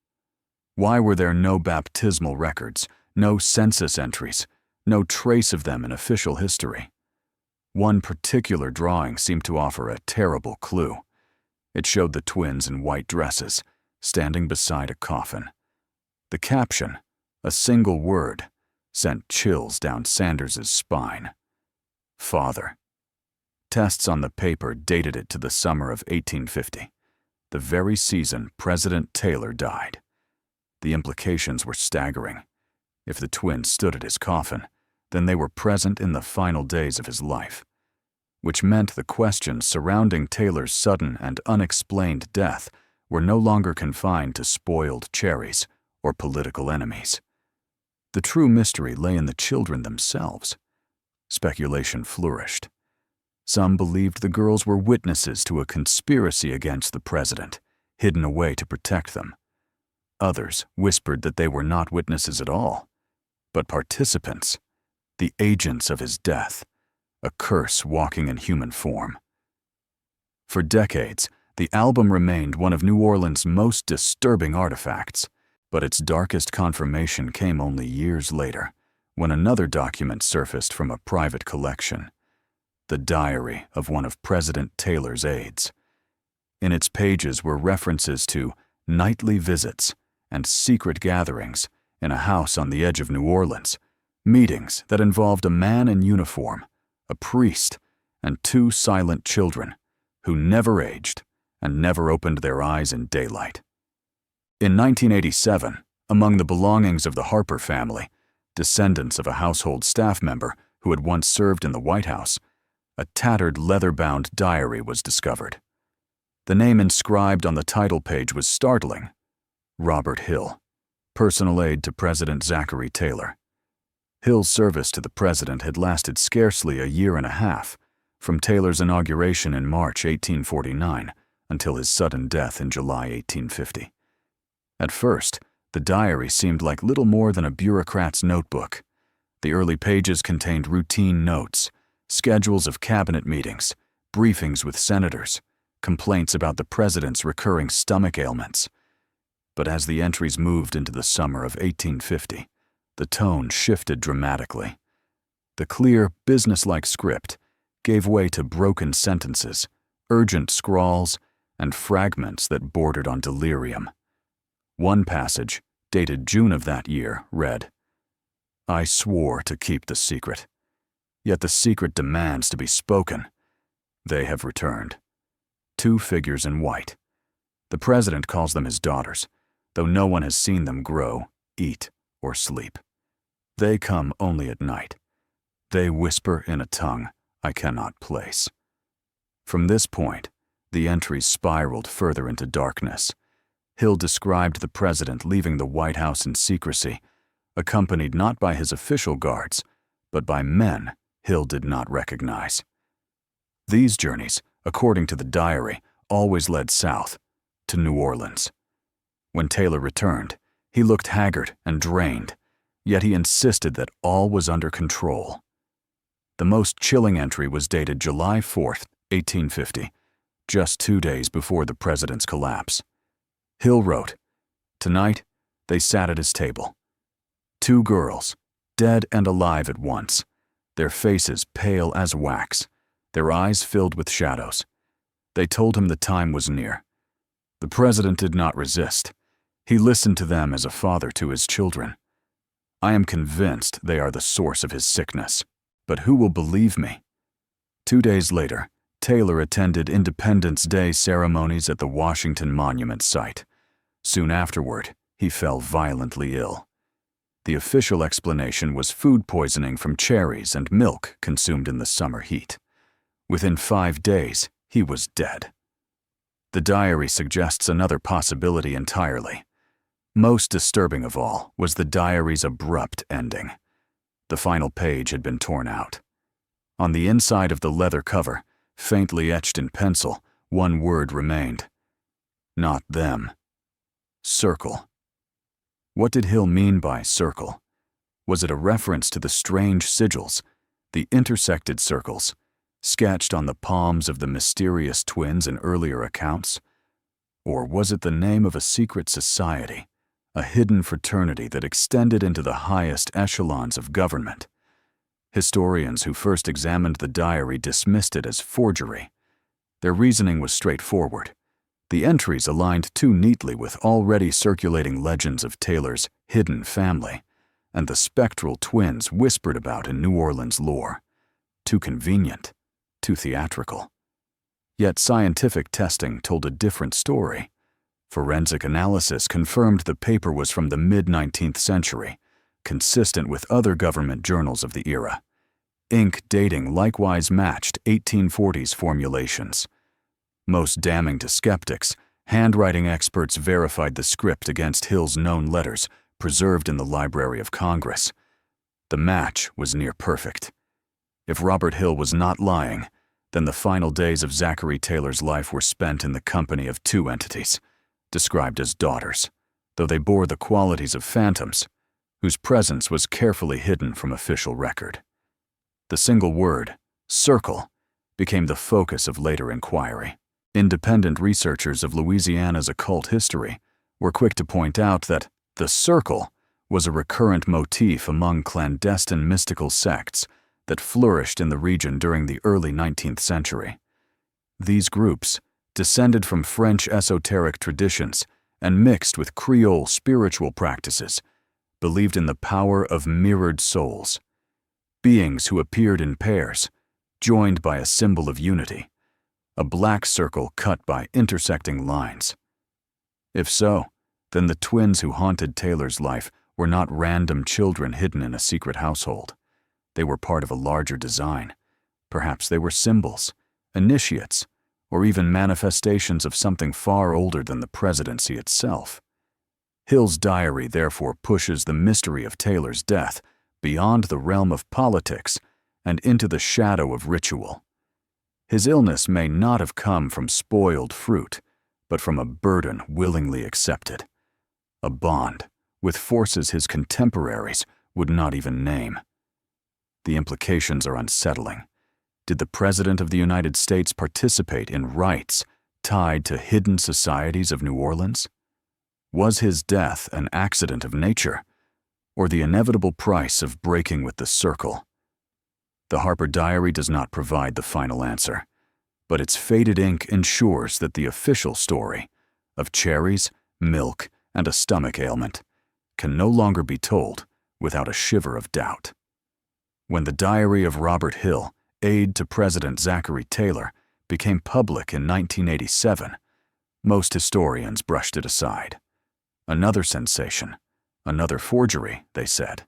Why were there no baptismal records, no census entries, no trace of them in official history? One particular drawing seemed to offer a terrible clue. It showed the twins in white dresses, standing beside a coffin. The caption, a single word, sent chills down Sanders's spine. Father. Tests on the paper dated it to the summer of 1850, the very season President Taylor died. The implications were staggering. If the twins stood at his coffin, than they were present in the final days of his life, which meant the questions surrounding Taylor's sudden and unexplained death were no longer confined to spoiled cherries or political enemies. The true mystery lay in the children themselves. Speculation flourished. Some believed the girls were witnesses to a conspiracy against the president, hidden away to protect them. Others whispered that they were not witnesses at all, but participants, the agents of his death, a curse walking in human form. For decades, the album remained one of New Orleans' most disturbing artifacts, but its darkest confirmation came only years later, when another document surfaced from a private collection, the diary of one of President Taylor's aides. In its pages were references to nightly visits and secret gatherings in a house on the edge of New Orleans, meetings that involved a man in uniform, a priest, and two silent children who never aged and never opened their eyes in daylight. In 1987, among the belongings of the Harper family, descendants of a household staff member who had once served in the White House, a tattered leather-bound diary was discovered. The name inscribed on the title page was startling: Robert Hill, personal aide to President Zachary Taylor. Hill's service to the president had lasted scarcely a year and a half, from Taylor's inauguration in March 1849 until his sudden death in July 1850. At first, the diary seemed like little more than a bureaucrat's notebook. The early pages contained routine notes, schedules of cabinet meetings, briefings with senators, complaints about the president's recurring stomach ailments. But as the entries moved into the summer of 1850, the tone shifted dramatically. The clear, businesslike script gave way to broken sentences, urgent scrawls, and fragments that bordered on delirium. One passage, dated June of that year, read, "I swore to keep the secret. Yet the secret demands to be spoken. They have returned. Two figures in white. The president calls them his daughters, though no one has seen them grow, eat, or sleep. They come only at night. They whisper in a tongue I cannot place." From this point, the entries spiraled further into darkness. Hill described the president leaving the White House in secrecy, accompanied not by his official guards, but by men Hill did not recognize. These journeys, according to the diary, always led south, to New Orleans. When Taylor returned, he looked haggard and drained, yet he insisted that all was under control. The most chilling entry was dated July 4th, 1850, just 2 days before the president's collapse. Hill wrote, "Tonight, they sat at his table. Two girls, dead and alive at once, their faces pale as wax, their eyes filled with shadows. They told him the time was near. The president did not resist. He listened to them as a father to his children. I am convinced they are the source of his sickness. But who will believe me?" 2 days later, Taylor attended Independence Day ceremonies at the Washington Monument site. Soon afterward, he fell violently ill. The official explanation was food poisoning from cherries and milk consumed in the summer heat. Within 5 days, he was dead. The diary suggests another possibility entirely. Most disturbing of all was the diary's abrupt ending. The final page had been torn out. On the inside of the leather cover, faintly etched in pencil, one word remained. Not them. Circle. What did Hill mean by circle? Was it a reference to the strange sigils, the intersected circles, sketched on the palms of the mysterious twins in earlier accounts? Or was it the name of a secret society, a hidden fraternity that extended into the highest echelons of government? Historians who first examined the diary dismissed it as forgery. Their reasoning was straightforward. The entries aligned too neatly with already circulating legends of Taylor's hidden family and the spectral twins whispered about in New Orleans lore. Too convenient, too theatrical. Yet scientific testing told a different story. Forensic analysis confirmed the paper was from the mid-19th century, consistent with other government journals of the era. Ink dating likewise matched 1840s formulations. Most damning to skeptics, handwriting experts verified the script against Hill's known letters preserved in the Library of Congress. The match was near perfect. If Robert Hill was not lying, then the final days of Zachary Taylor's life were spent in the company of two entities, described as daughters, though they bore the qualities of phantoms, whose presence was carefully hidden from official record. The single word, circle, became the focus of later inquiry. Independent researchers of Louisiana's occult history were quick to point out that the circle was a recurrent motif among clandestine mystical sects that flourished in the region during the early 19th century. These groups, descended from French esoteric traditions and mixed with Creole spiritual practices, believed in the power of mirrored souls, beings who appeared in pairs, joined by a symbol of unity, a black circle cut by intersecting lines. If so, then the twins who haunted Taylor's life were not random children hidden in a secret household. They were part of a larger design. Perhaps they were symbols, initiates, or even manifestations of something far older than the presidency itself. Hill's diary therefore pushes the mystery of Taylor's death beyond the realm of politics and into the shadow of ritual. His illness may not have come from spoiled fruit, but from a burden willingly accepted, a bond with forces his contemporaries would not even name. The implications are unsettling. Did the President of the United States participate in rites tied to hidden societies of New Orleans? Was his death an accident of nature, or the inevitable price of breaking with the circle? The Harper Diary does not provide the final answer, but its faded ink ensures that the official story of cherries, milk, and a stomach ailment can no longer be told without a shiver of doubt. When the diary of Robert Hill, aide to President Zachary Taylor, became public in 1987, most historians brushed it aside. Another sensation, another forgery, they said.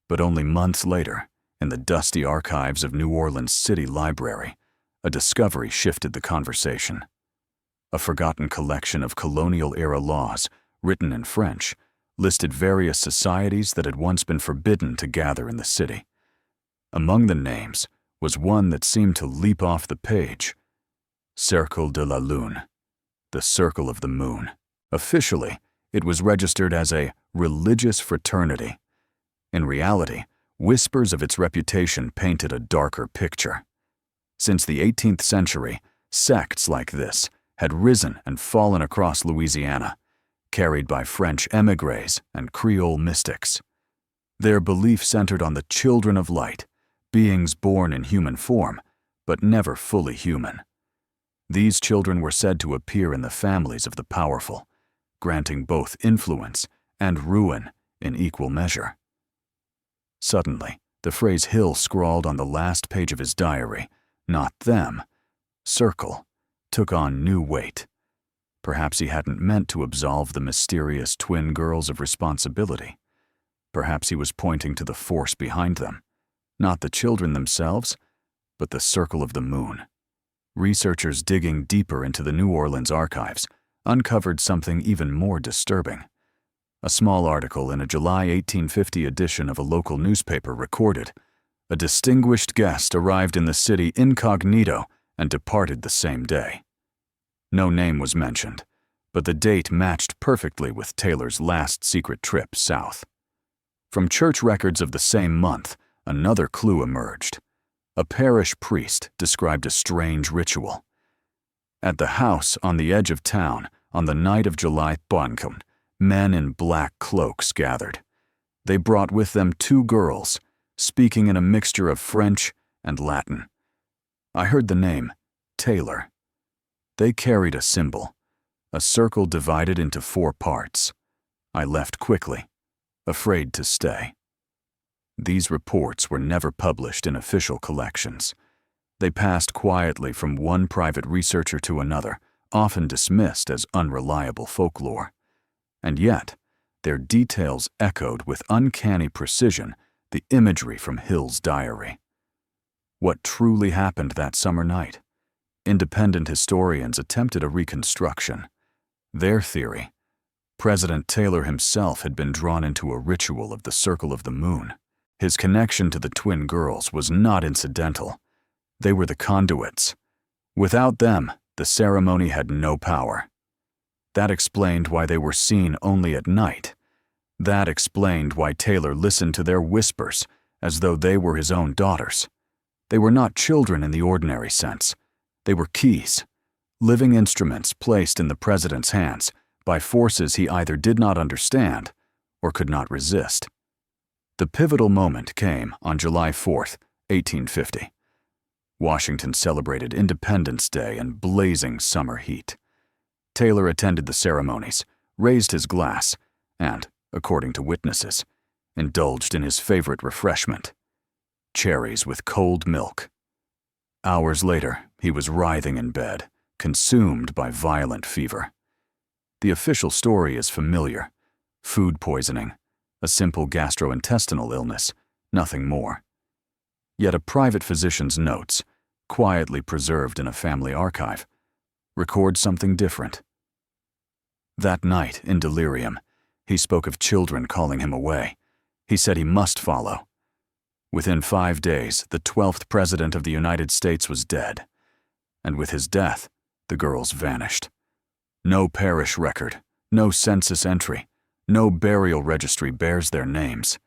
But only months later, in the dusty archives of New Orleans City Library, a discovery shifted the conversation. A forgotten collection of colonial-era laws, written in French, listed various societies that had once been forbidden to gather in the city. Among the names was one that seemed to leap off the page: Cercle de la Lune, the Circle of the Moon. Officially, it was registered as a religious fraternity. In reality, whispers of its reputation painted a darker picture. Since the 18th century, sects like this had risen and fallen across Louisiana, carried by French émigrés and Creole mystics. Their belief centered on the children of light, beings born in human form, but never fully human. These children were said to appear in the families of the powerful, granting both influence and ruin in equal measure. Suddenly, the phrase Hill scrawled on the last page of his diary, "Not them, circle," took on new weight. Perhaps he hadn't meant to absolve the mysterious twin girls of responsibility. Perhaps he was pointing to the force behind them, not the children themselves, but the Circle of the Moon. Researchers digging deeper into the New Orleans archives uncovered something even more disturbing. A small article in a July 1850 edition of a local newspaper recorded, "A distinguished guest arrived in the city incognito and departed the same day." No name was mentioned, but the date matched perfectly with Taylor's last secret trip south. From church records of the same month, another clue emerged. A parish priest described a strange ritual. At the house on the edge of town, on the night of July 2nd, men in black cloaks gathered. They brought with them two girls, speaking in a mixture of French and Latin. I heard the name, Taylor. They carried a symbol, a circle divided into 4 parts. I left quickly, afraid to stay. These reports were never published in official collections. They passed quietly from one private researcher to another, often dismissed as unreliable folklore. And yet, their details echoed with uncanny precision the imagery from Hill's diary. What truly happened that summer night? Independent historians attempted a reconstruction. Their theory: President Taylor himself had been drawn into a ritual of the Circle of the Moon. His connection to the twin girls was not incidental. They were the conduits. Without them, the ceremony had no power. That explained why they were seen only at night. That explained why Taylor listened to their whispers as though they were his own daughters. They were not children in the ordinary sense. They were keys, living instruments placed in the president's hands by forces he either did not understand or could not resist. The pivotal moment came on July 4th, 1850. Washington celebrated Independence Day in blazing summer heat. Taylor attended the ceremonies, raised his glass, and, according to witnesses, indulged in his favorite refreshment: cherries with cold milk. Hours later, he was writhing in bed, consumed by violent fever. The official story is familiar: food poisoning, a simple gastrointestinal illness, nothing more. Yet a private physician's notes, quietly preserved in a family archive, record something different. That night, in delirium, he spoke of children calling him away. He said he must follow. Within 5 days, the 12th President of the United States was dead. And with his death, the girls vanished. No parish record, no census entry, no burial registry bears their names.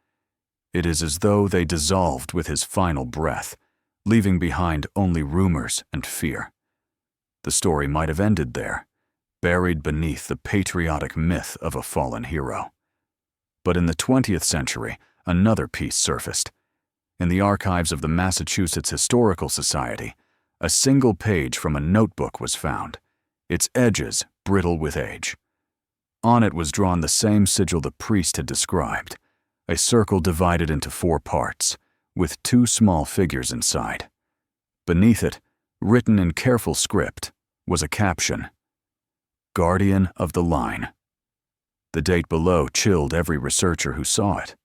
It is as though they dissolved with his final breath, leaving behind only rumors and fear. The story might have ended there, buried beneath the patriotic myth of a fallen hero. But in the 20th century, another piece surfaced. In the archives of the Massachusetts Historical Society, a single page from a notebook was found, its edges brittle with age. On it was drawn the same sigil the priest had described, a circle divided into 4 parts, with 2 small figures inside. Beneath it, written in careful script, was a caption: "Guardian of the Line." The date below chilled every researcher who saw it.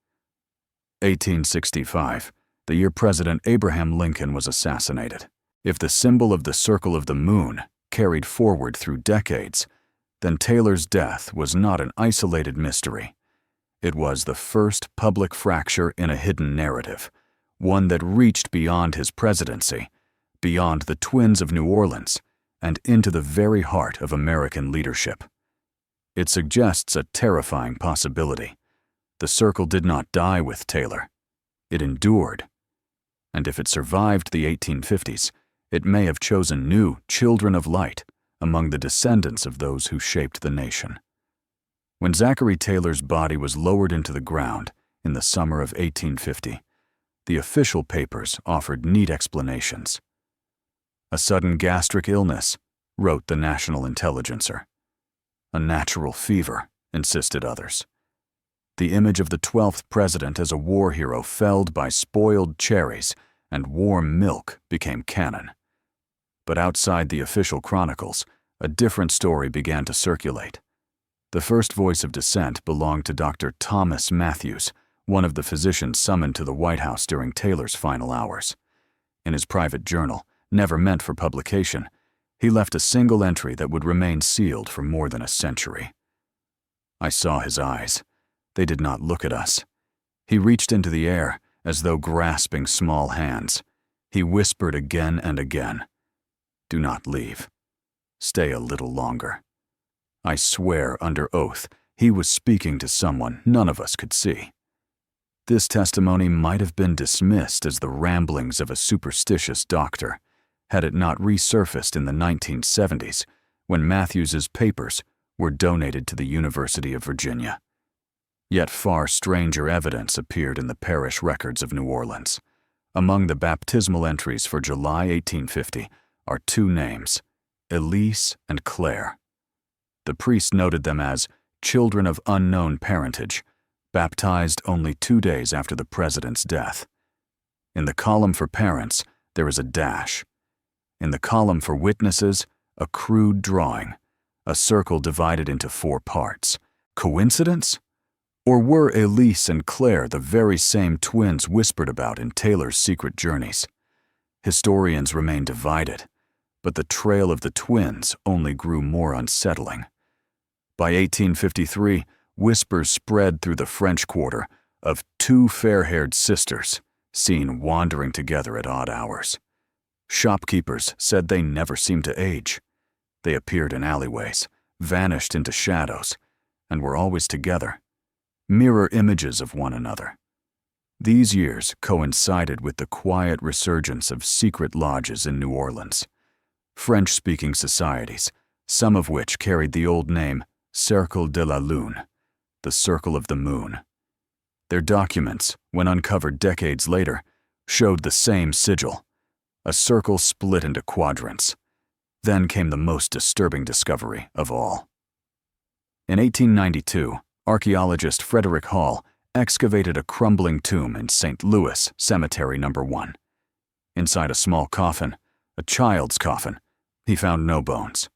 1865, the year President Abraham Lincoln was assassinated. If the symbol of the Circle of the Moon carried forward through decades, then Taylor's death was not an isolated mystery. It was the first public fracture in a hidden narrative, one that reached beyond his presidency, beyond the twins of New Orleans, and into the very heart of American leadership. It suggests a terrifying possibility. The circle did not die with Taylor. It endured. And if it survived the 1850s, it may have chosen new children of light among the descendants of those who shaped the nation. When Zachary Taylor's body was lowered into the ground in the summer of 1850, the official papers offered neat explanations. "A sudden gastric illness," wrote the National Intelligencer. "A natural fever," insisted others. The image of the 12th president as a war hero felled by spoiled cherries and warm milk became canon. But outside the official chronicles, a different story began to circulate. The first voice of dissent belonged to Dr. Thomas Matthews, one of the physicians summoned to the White House during Taylor's final hours. In his private journal, never meant for publication, he left a single entry that would remain sealed for more than a century. "I saw his eyes. They did not look at us. He reached into the air as though grasping small hands. He whispered again and again, 'Do not leave. Stay a little longer.' I swear under oath he was speaking to someone none of us could see." This testimony might have been dismissed as the ramblings of a superstitious doctor, had it not resurfaced in the 1970s when Matthews's papers were donated to the University of Virginia. Yet far stranger evidence appeared in the parish records of New Orleans. Among the baptismal entries for July 1850 are 2 names, Elise and Claire. The priest noted them as children of unknown parentage, baptized only 2 days after the president's death. In the column for parents, there is a dash. In the column for witnesses, a crude drawing, a circle divided into 4 parts. Coincidence? Or were Elise and Claire the very same twins whispered about in Taylor's Secret Journeys? Historians remain divided, but the trail of the twins only grew more unsettling. By 1853, whispers spread through the French Quarter of two fair-haired sisters seen wandering together at odd hours. Shopkeepers said they never seemed to age. They appeared in alleyways, vanished into shadows, and were always together, mirror images of one another. These years coincided with the quiet resurgence of secret lodges in New Orleans, French-speaking societies, some of which carried the old name Cercle de la Lune, the Circle of the Moon. Their documents, when uncovered decades later, showed the same sigil, a circle split into quadrants. Then came the most disturbing discovery of all. In 1892, archaeologist Frederick Hall excavated a crumbling tomb in St. Louis Cemetery No. 1. Inside a small coffin, a child's coffin, he found no bones,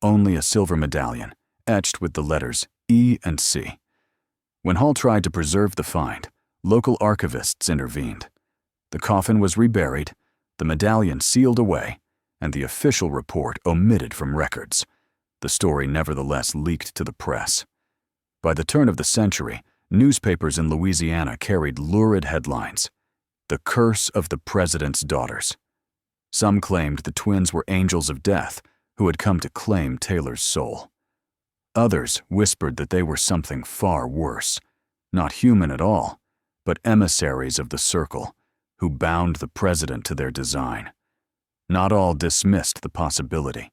only a silver medallion etched with the letters E and C. When Hall tried to preserve the find, local archivists intervened. The coffin was reburied, the medallion sealed away, and the official report omitted from records. The story nevertheless leaked to the press. By the turn of the century, newspapers in Louisiana carried lurid headlines: "The Curse of the President's Daughters." Some claimed the twins were angels of death who had come to claim Taylor's soul. Others whispered that they were something far worse, not human at all, but emissaries of the circle who bound the president to their design. Not all dismissed the possibility.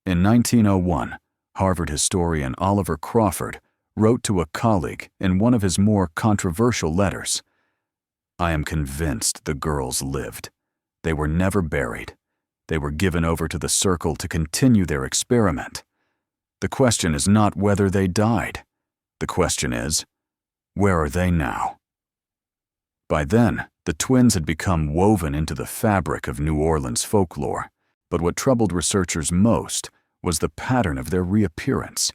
In 1901, Harvard historian Oliver Crawford wrote to a colleague in one of his more controversial letters, "I am convinced the girls lived. They were never buried. They were given over to the circle to continue their experiment. The question is not whether they died. The question is, where are they now?" By then, the twins had become woven into the fabric of New Orleans folklore, but what troubled researchers most was the pattern of their reappearance.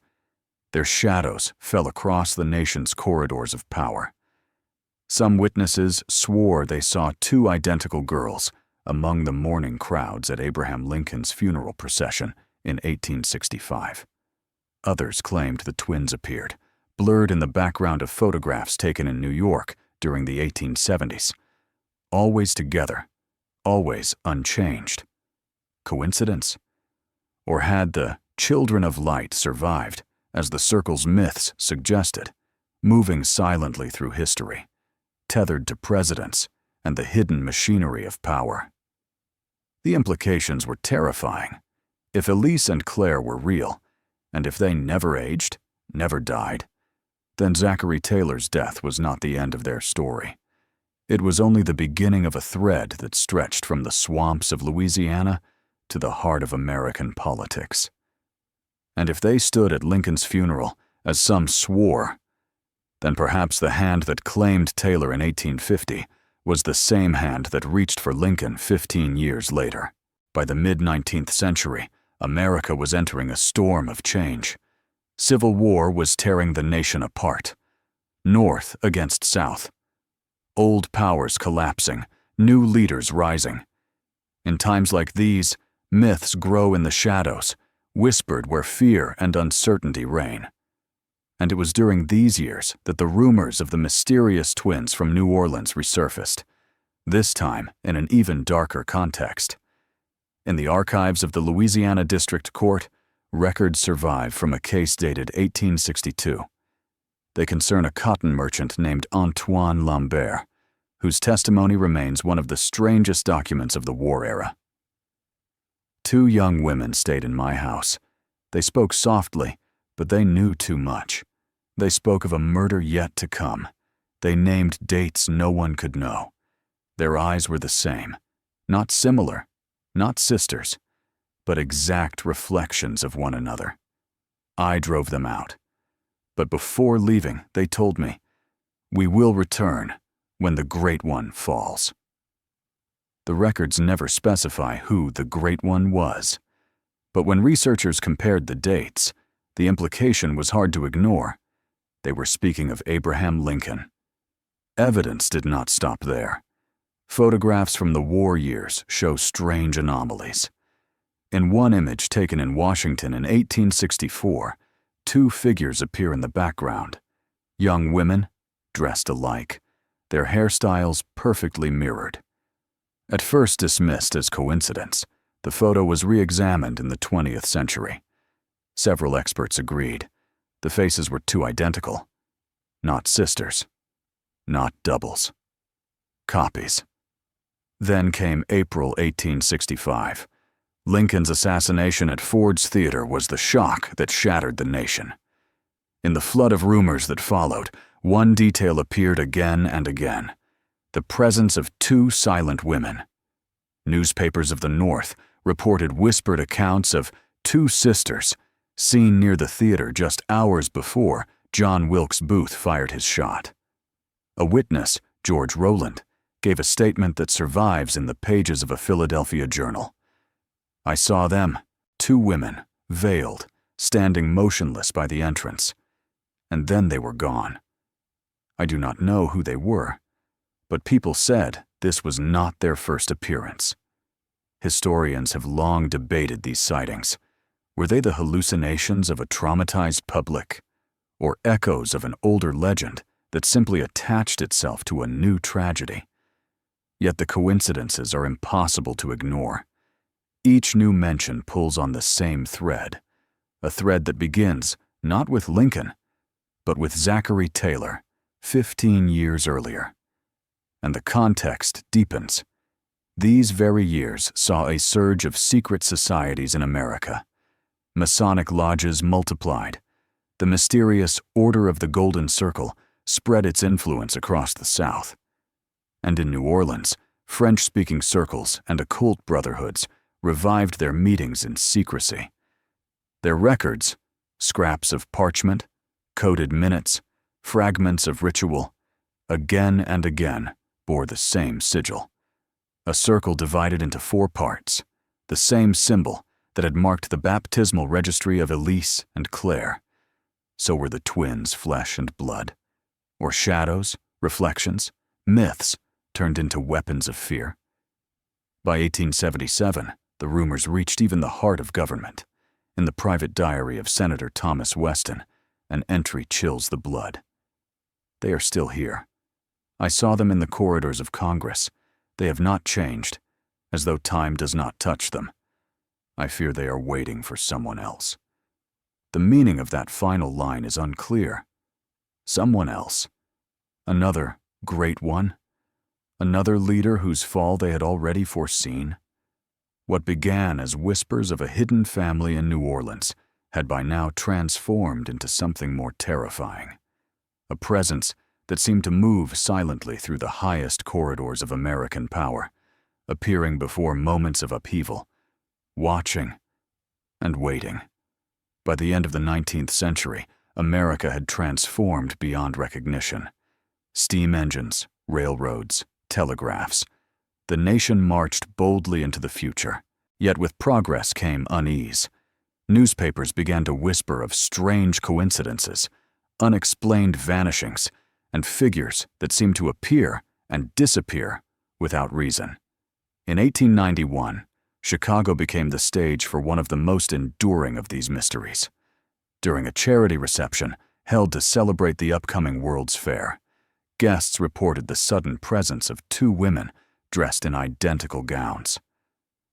Their shadows fell across the nation's corridors of power. Some witnesses swore they saw two identical girls among the mourning crowds at Abraham Lincoln's funeral procession in 1865. Others claimed the twins appeared, blurred in the background of photographs taken in New York during the 1870s. Always together, always unchanged. Coincidence? Or had the children of light survived, as the circle's myths suggested, moving silently through history, tethered to presidents and the hidden machinery of power? The implications were terrifying. If Elise and Claire were real, and if they never aged, never died, then Zachary Taylor's death was not the end of their story. It was only the beginning of a thread that stretched from the swamps of Louisiana to the heart of American politics. And if they stood at Lincoln's funeral, as some swore, then perhaps the hand that claimed Taylor in 1850 was the same hand that reached for Lincoln 15 years later. By the mid-19th century, America was entering a storm of change. Civil war was tearing the nation apart. North against South. Old powers collapsing, new leaders rising. In times like these, myths grow in the shadows, whispered where fear and uncertainty reign. And it was during these years that the rumors of the mysterious twins from New Orleans resurfaced, this time in an even darker context. In the archives of the Louisiana District Court, records survive from a case dated 1862. They concern a cotton merchant named Antoine Lambert, whose testimony remains one of the strangest documents of the war era. Two young women stayed in my house. They spoke softly, but they knew too much. They spoke of a murder yet to come. They named dates no one could know. Their eyes were the same, not similar, not sisters, but exact reflections of one another. I drove them out. But before leaving, they told me, "We will return when the Great One falls." The records never specify who the Great One was, but when researchers compared the dates, the implication was hard to ignore. They were speaking of Abraham Lincoln. Evidence did not stop there. Photographs from the war years show strange anomalies. In one image taken in Washington in 1864, two figures appear in the background. Young women, dressed alike, their hairstyles perfectly mirrored. At first dismissed as coincidence, the photo was re-examined in the 20th century. Several experts agreed. The faces were too identical. Not sisters. Not doubles. Copies. Then came April 1865. Lincoln's assassination at Ford's Theater was the shock that shattered the nation. In the flood of rumors that followed, one detail appeared again and again: the presence of two silent women. Newspapers of the North reported whispered accounts of two sisters seen near the theater just hours before John Wilkes Booth fired his shot. A witness, George Rowland, gave a statement that survives in the pages of a Philadelphia journal. "I saw them, two women, veiled, standing motionless by the entrance, and then they were gone. I do not know who they were, but people said this was not their first appearance." Historians have long debated these sightings. Were they the hallucinations of a traumatized public, or echoes of an older legend that simply attached itself to a new tragedy? Yet the coincidences are impossible to ignore. Each new mention pulls on the same thread, a thread that begins not with Lincoln, but with Zachary Taylor, 15 years earlier. And the context deepens. These very years saw a surge of secret societies in America. Masonic lodges multiplied. The mysterious Order of the Golden Circle spread its influence across the South. And in New Orleans, French-speaking circles and occult brotherhoods revived their meetings in secrecy. Their records, scraps of parchment, coded minutes, fragments of ritual, again and again bore the same sigil. A circle divided into 4 parts, the same symbol that had marked the baptismal registry of Elise and Claire. So were the twins flesh and blood, or shadows, reflections, myths turned into weapons of fear. By 1877, the rumors reached even the heart of government. In the private diary of Senator Thomas Weston, an entry chills the blood. "They are still here. I saw them in the corridors of Congress. They have not changed, as though time does not touch them. I fear they are waiting for someone else." The meaning of that final line is unclear. Someone else? Another great one? Another leader whose fall they had already foreseen? What began as whispers of a hidden family in New Orleans had by now transformed into something more terrifying. A presence that seemed to move silently through the highest corridors of American power, appearing before moments of upheaval, watching and waiting. By the end of the 19th century, America had transformed beyond recognition. Steam engines, railroads, telegraphs. The nation marched boldly into the future, yet with progress came unease. Newspapers began to whisper of strange coincidences, unexplained vanishings, and figures that seemed to appear and disappear without reason. In 1891, Chicago became the stage for one of the most enduring of these mysteries. During a charity reception held to celebrate the upcoming World's Fair, guests reported the sudden presence of 2 women dressed in identical gowns.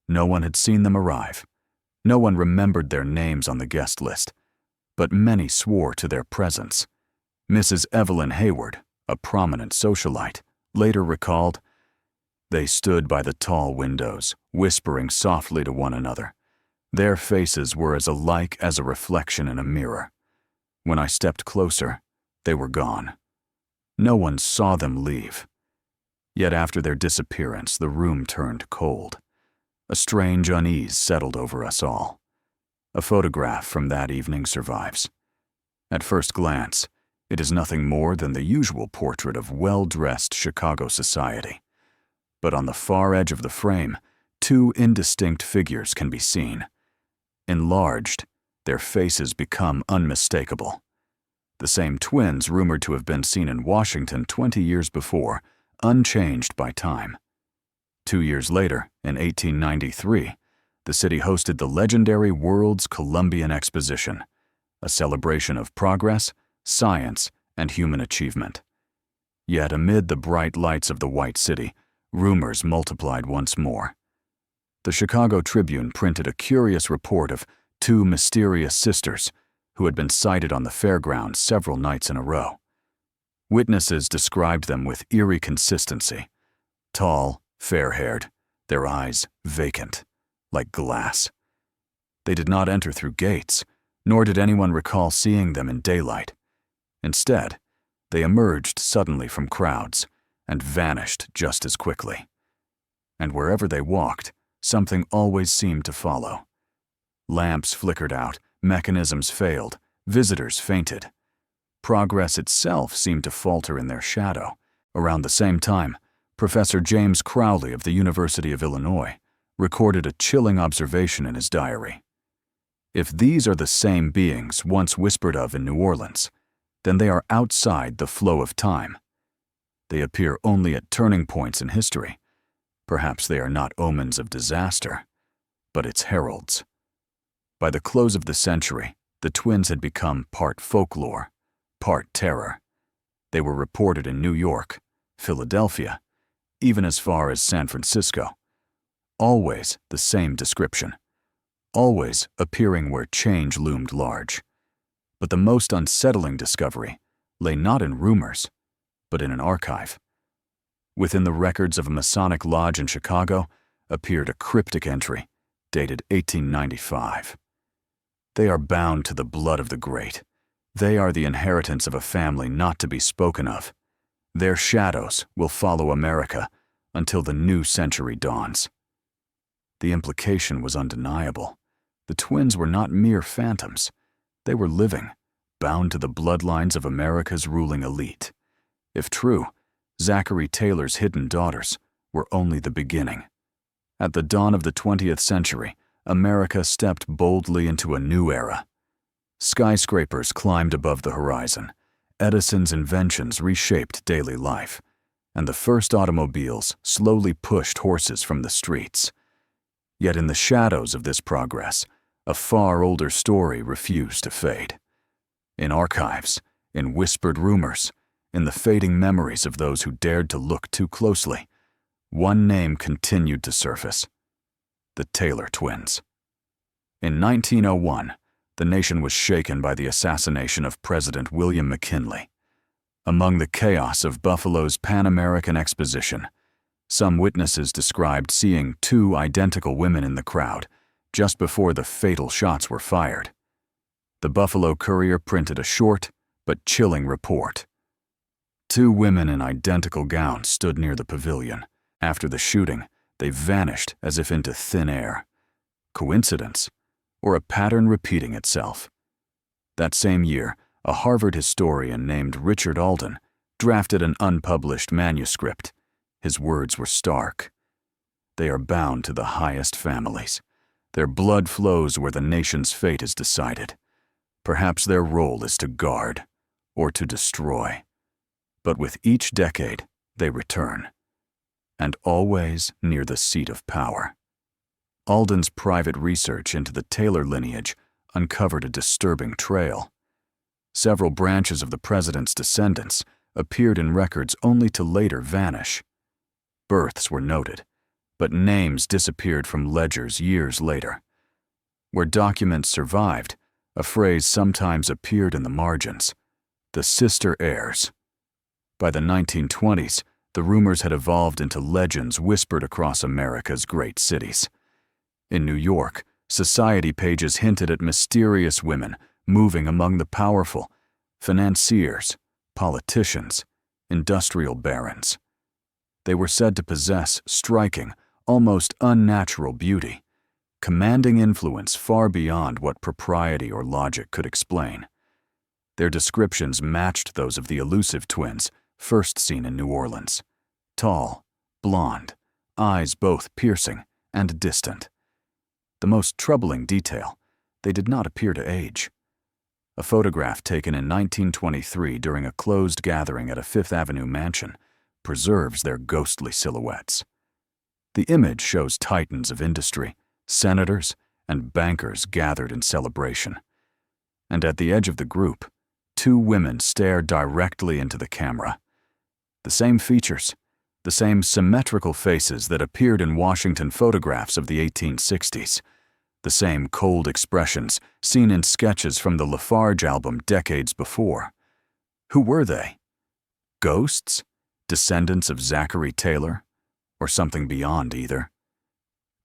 No one had seen them arrive. No one remembered their names on the guest list, but many swore to their presence. Mrs. Evelyn Hayward, a prominent socialite, later recalled, "They stood by the tall windows, whispering softly to one another. Their faces were as alike as a reflection in a mirror. When I stepped closer, they were gone. No one saw them leave. Yet after their disappearance, the room turned cold. A strange unease settled over us all." A photograph from that evening survives. At first glance, it is nothing more than the usual portrait of well-dressed Chicago society. But on the far edge of the frame, 2 indistinct figures can be seen. Enlarged, their faces become unmistakable. The same twins rumored to have been seen in Washington 20 years before, unchanged by time. 2 years later, in 1893, the city hosted the legendary World's Columbian Exposition, a celebration of progress, science, and human achievement. Yet amid the bright lights of the White City, rumors multiplied once more. The Chicago Tribune printed a curious report of 2 mysterious sisters who had been sighted on the fairgrounds several nights in a row. Witnesses described them with eerie consistency: tall, fair-haired, their eyes vacant, like glass. They did not enter through gates, nor did anyone recall seeing them in daylight. Instead, they emerged suddenly from crowds and vanished just as quickly. And wherever they walked, something always seemed to follow. Lamps flickered out, mechanisms failed, visitors fainted. Progress itself seemed to falter in their shadow. Around the same time, Professor James Crowley of the University of Illinois recorded a chilling observation in his diary. If these are the same beings once whispered of in New Orleans, then they are outside the flow of time. They appear only at turning points in history. Perhaps they are not omens of disaster, but its heralds. By the close of the century, the twins had become part folklore, part terror. They were reported in New York, Philadelphia, even as far as San Francisco. Always the same description. Always appearing where change loomed large. But the most unsettling discovery lay not in rumors, but in an archive. Within the records of a Masonic lodge in Chicago appeared a cryptic entry dated 1895. They are bound to the blood of the great. They are the inheritance of a family not to be spoken of. Their shadows will follow America until the new century dawns. The implication was undeniable. The twins were not mere phantoms. They were living, bound to the bloodlines of America's ruling elite. If true, Zachary Taylor's hidden daughters were only the beginning. At the dawn of the 20th century, America stepped boldly into a new era. Skyscrapers climbed above the horizon. Edison's inventions reshaped daily life, and the first automobiles slowly pushed horses from the streets. Yet in the shadows of this progress, a far older story refused to fade. In archives, in whispered rumors, in the fading memories of those who dared to look too closely, one name continued to surface: the Taylor twins. In 1901, the nation was shaken by the assassination of President William McKinley. Among the chaos of Buffalo's Pan American Exposition, some witnesses described seeing 2 identical women in the crowd just before the fatal shots were fired. The Buffalo Courier printed a short but chilling report. 2 women in identical gowns stood near the pavilion. After the shooting, they vanished as if into thin air. Coincidence? Or a pattern repeating itself? That same year, a Harvard historian named Richard Alden drafted an unpublished manuscript. His words were stark. They are bound to the highest families. Their blood flows where the nation's fate is decided. Perhaps their role is to guard or to destroy. But with each decade, they return, and always near the seat of power. Alden's private research into the Taylor lineage uncovered a disturbing trail. Several branches of the president's descendants appeared in records only to later vanish. Births were noted, but names disappeared from ledgers years later. Where documents survived, a phrase sometimes appeared in the margins: the sister heirs. By the 1920s, the rumors had evolved into legends whispered across America's great cities. In New York, society pages hinted at mysterious women moving among the powerful: financiers, politicians, industrial barons. They were said to possess striking, almost unnatural beauty, commanding influence far beyond what propriety or logic could explain. Their descriptions matched those of the elusive twins first seen in New Orleans: tall, blonde, eyes both piercing and distant. The most troubling detail: they did not appear to age. a photograph taken in 1923 during a closed gathering at a Fifth Avenue mansion, preserves their ghostly silhouettes. The image shows titans of industry, senators, and bankers gathered in celebration. And at the edge of the group, two women stare directly into the camera. The same features, the same symmetrical faces that appeared in Washington photographs of the 1860s, the same cold expressions seen in sketches from the Lafarge album decades before. Who were they? Ghosts? Descendants of Zachary Taylor? Or something beyond either?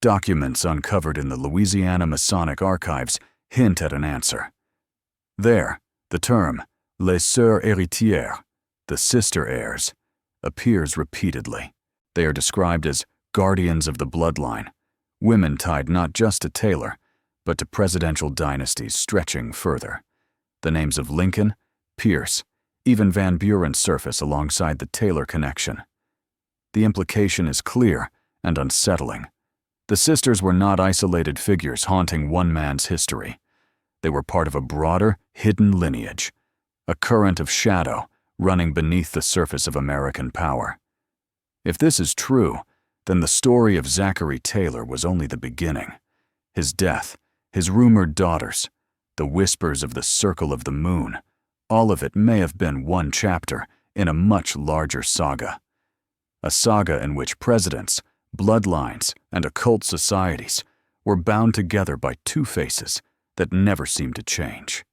Documents uncovered in the Louisiana Masonic archives hint at an answer. There, the term les sœurs héritières, the sister heirs, appears repeatedly. They are described as guardians of the bloodline, women tied not just to Taylor, but to presidential dynasties stretching further. The names of Lincoln, Pierce, even Van Buren surface alongside the Taylor connection. The implication is clear and unsettling. The sisters were not isolated figures haunting one man's history. They were part of a broader, hidden lineage, a current of shadow running beneath the surface of American power. If this is true, then the story of Zachary Taylor was only the beginning. His death, his rumored daughters, the whispers of the circle of the moon, all of it may have been one chapter in a much larger saga. A saga in which presidents, bloodlines, and occult societies were bound together by two faces that never seemed to change.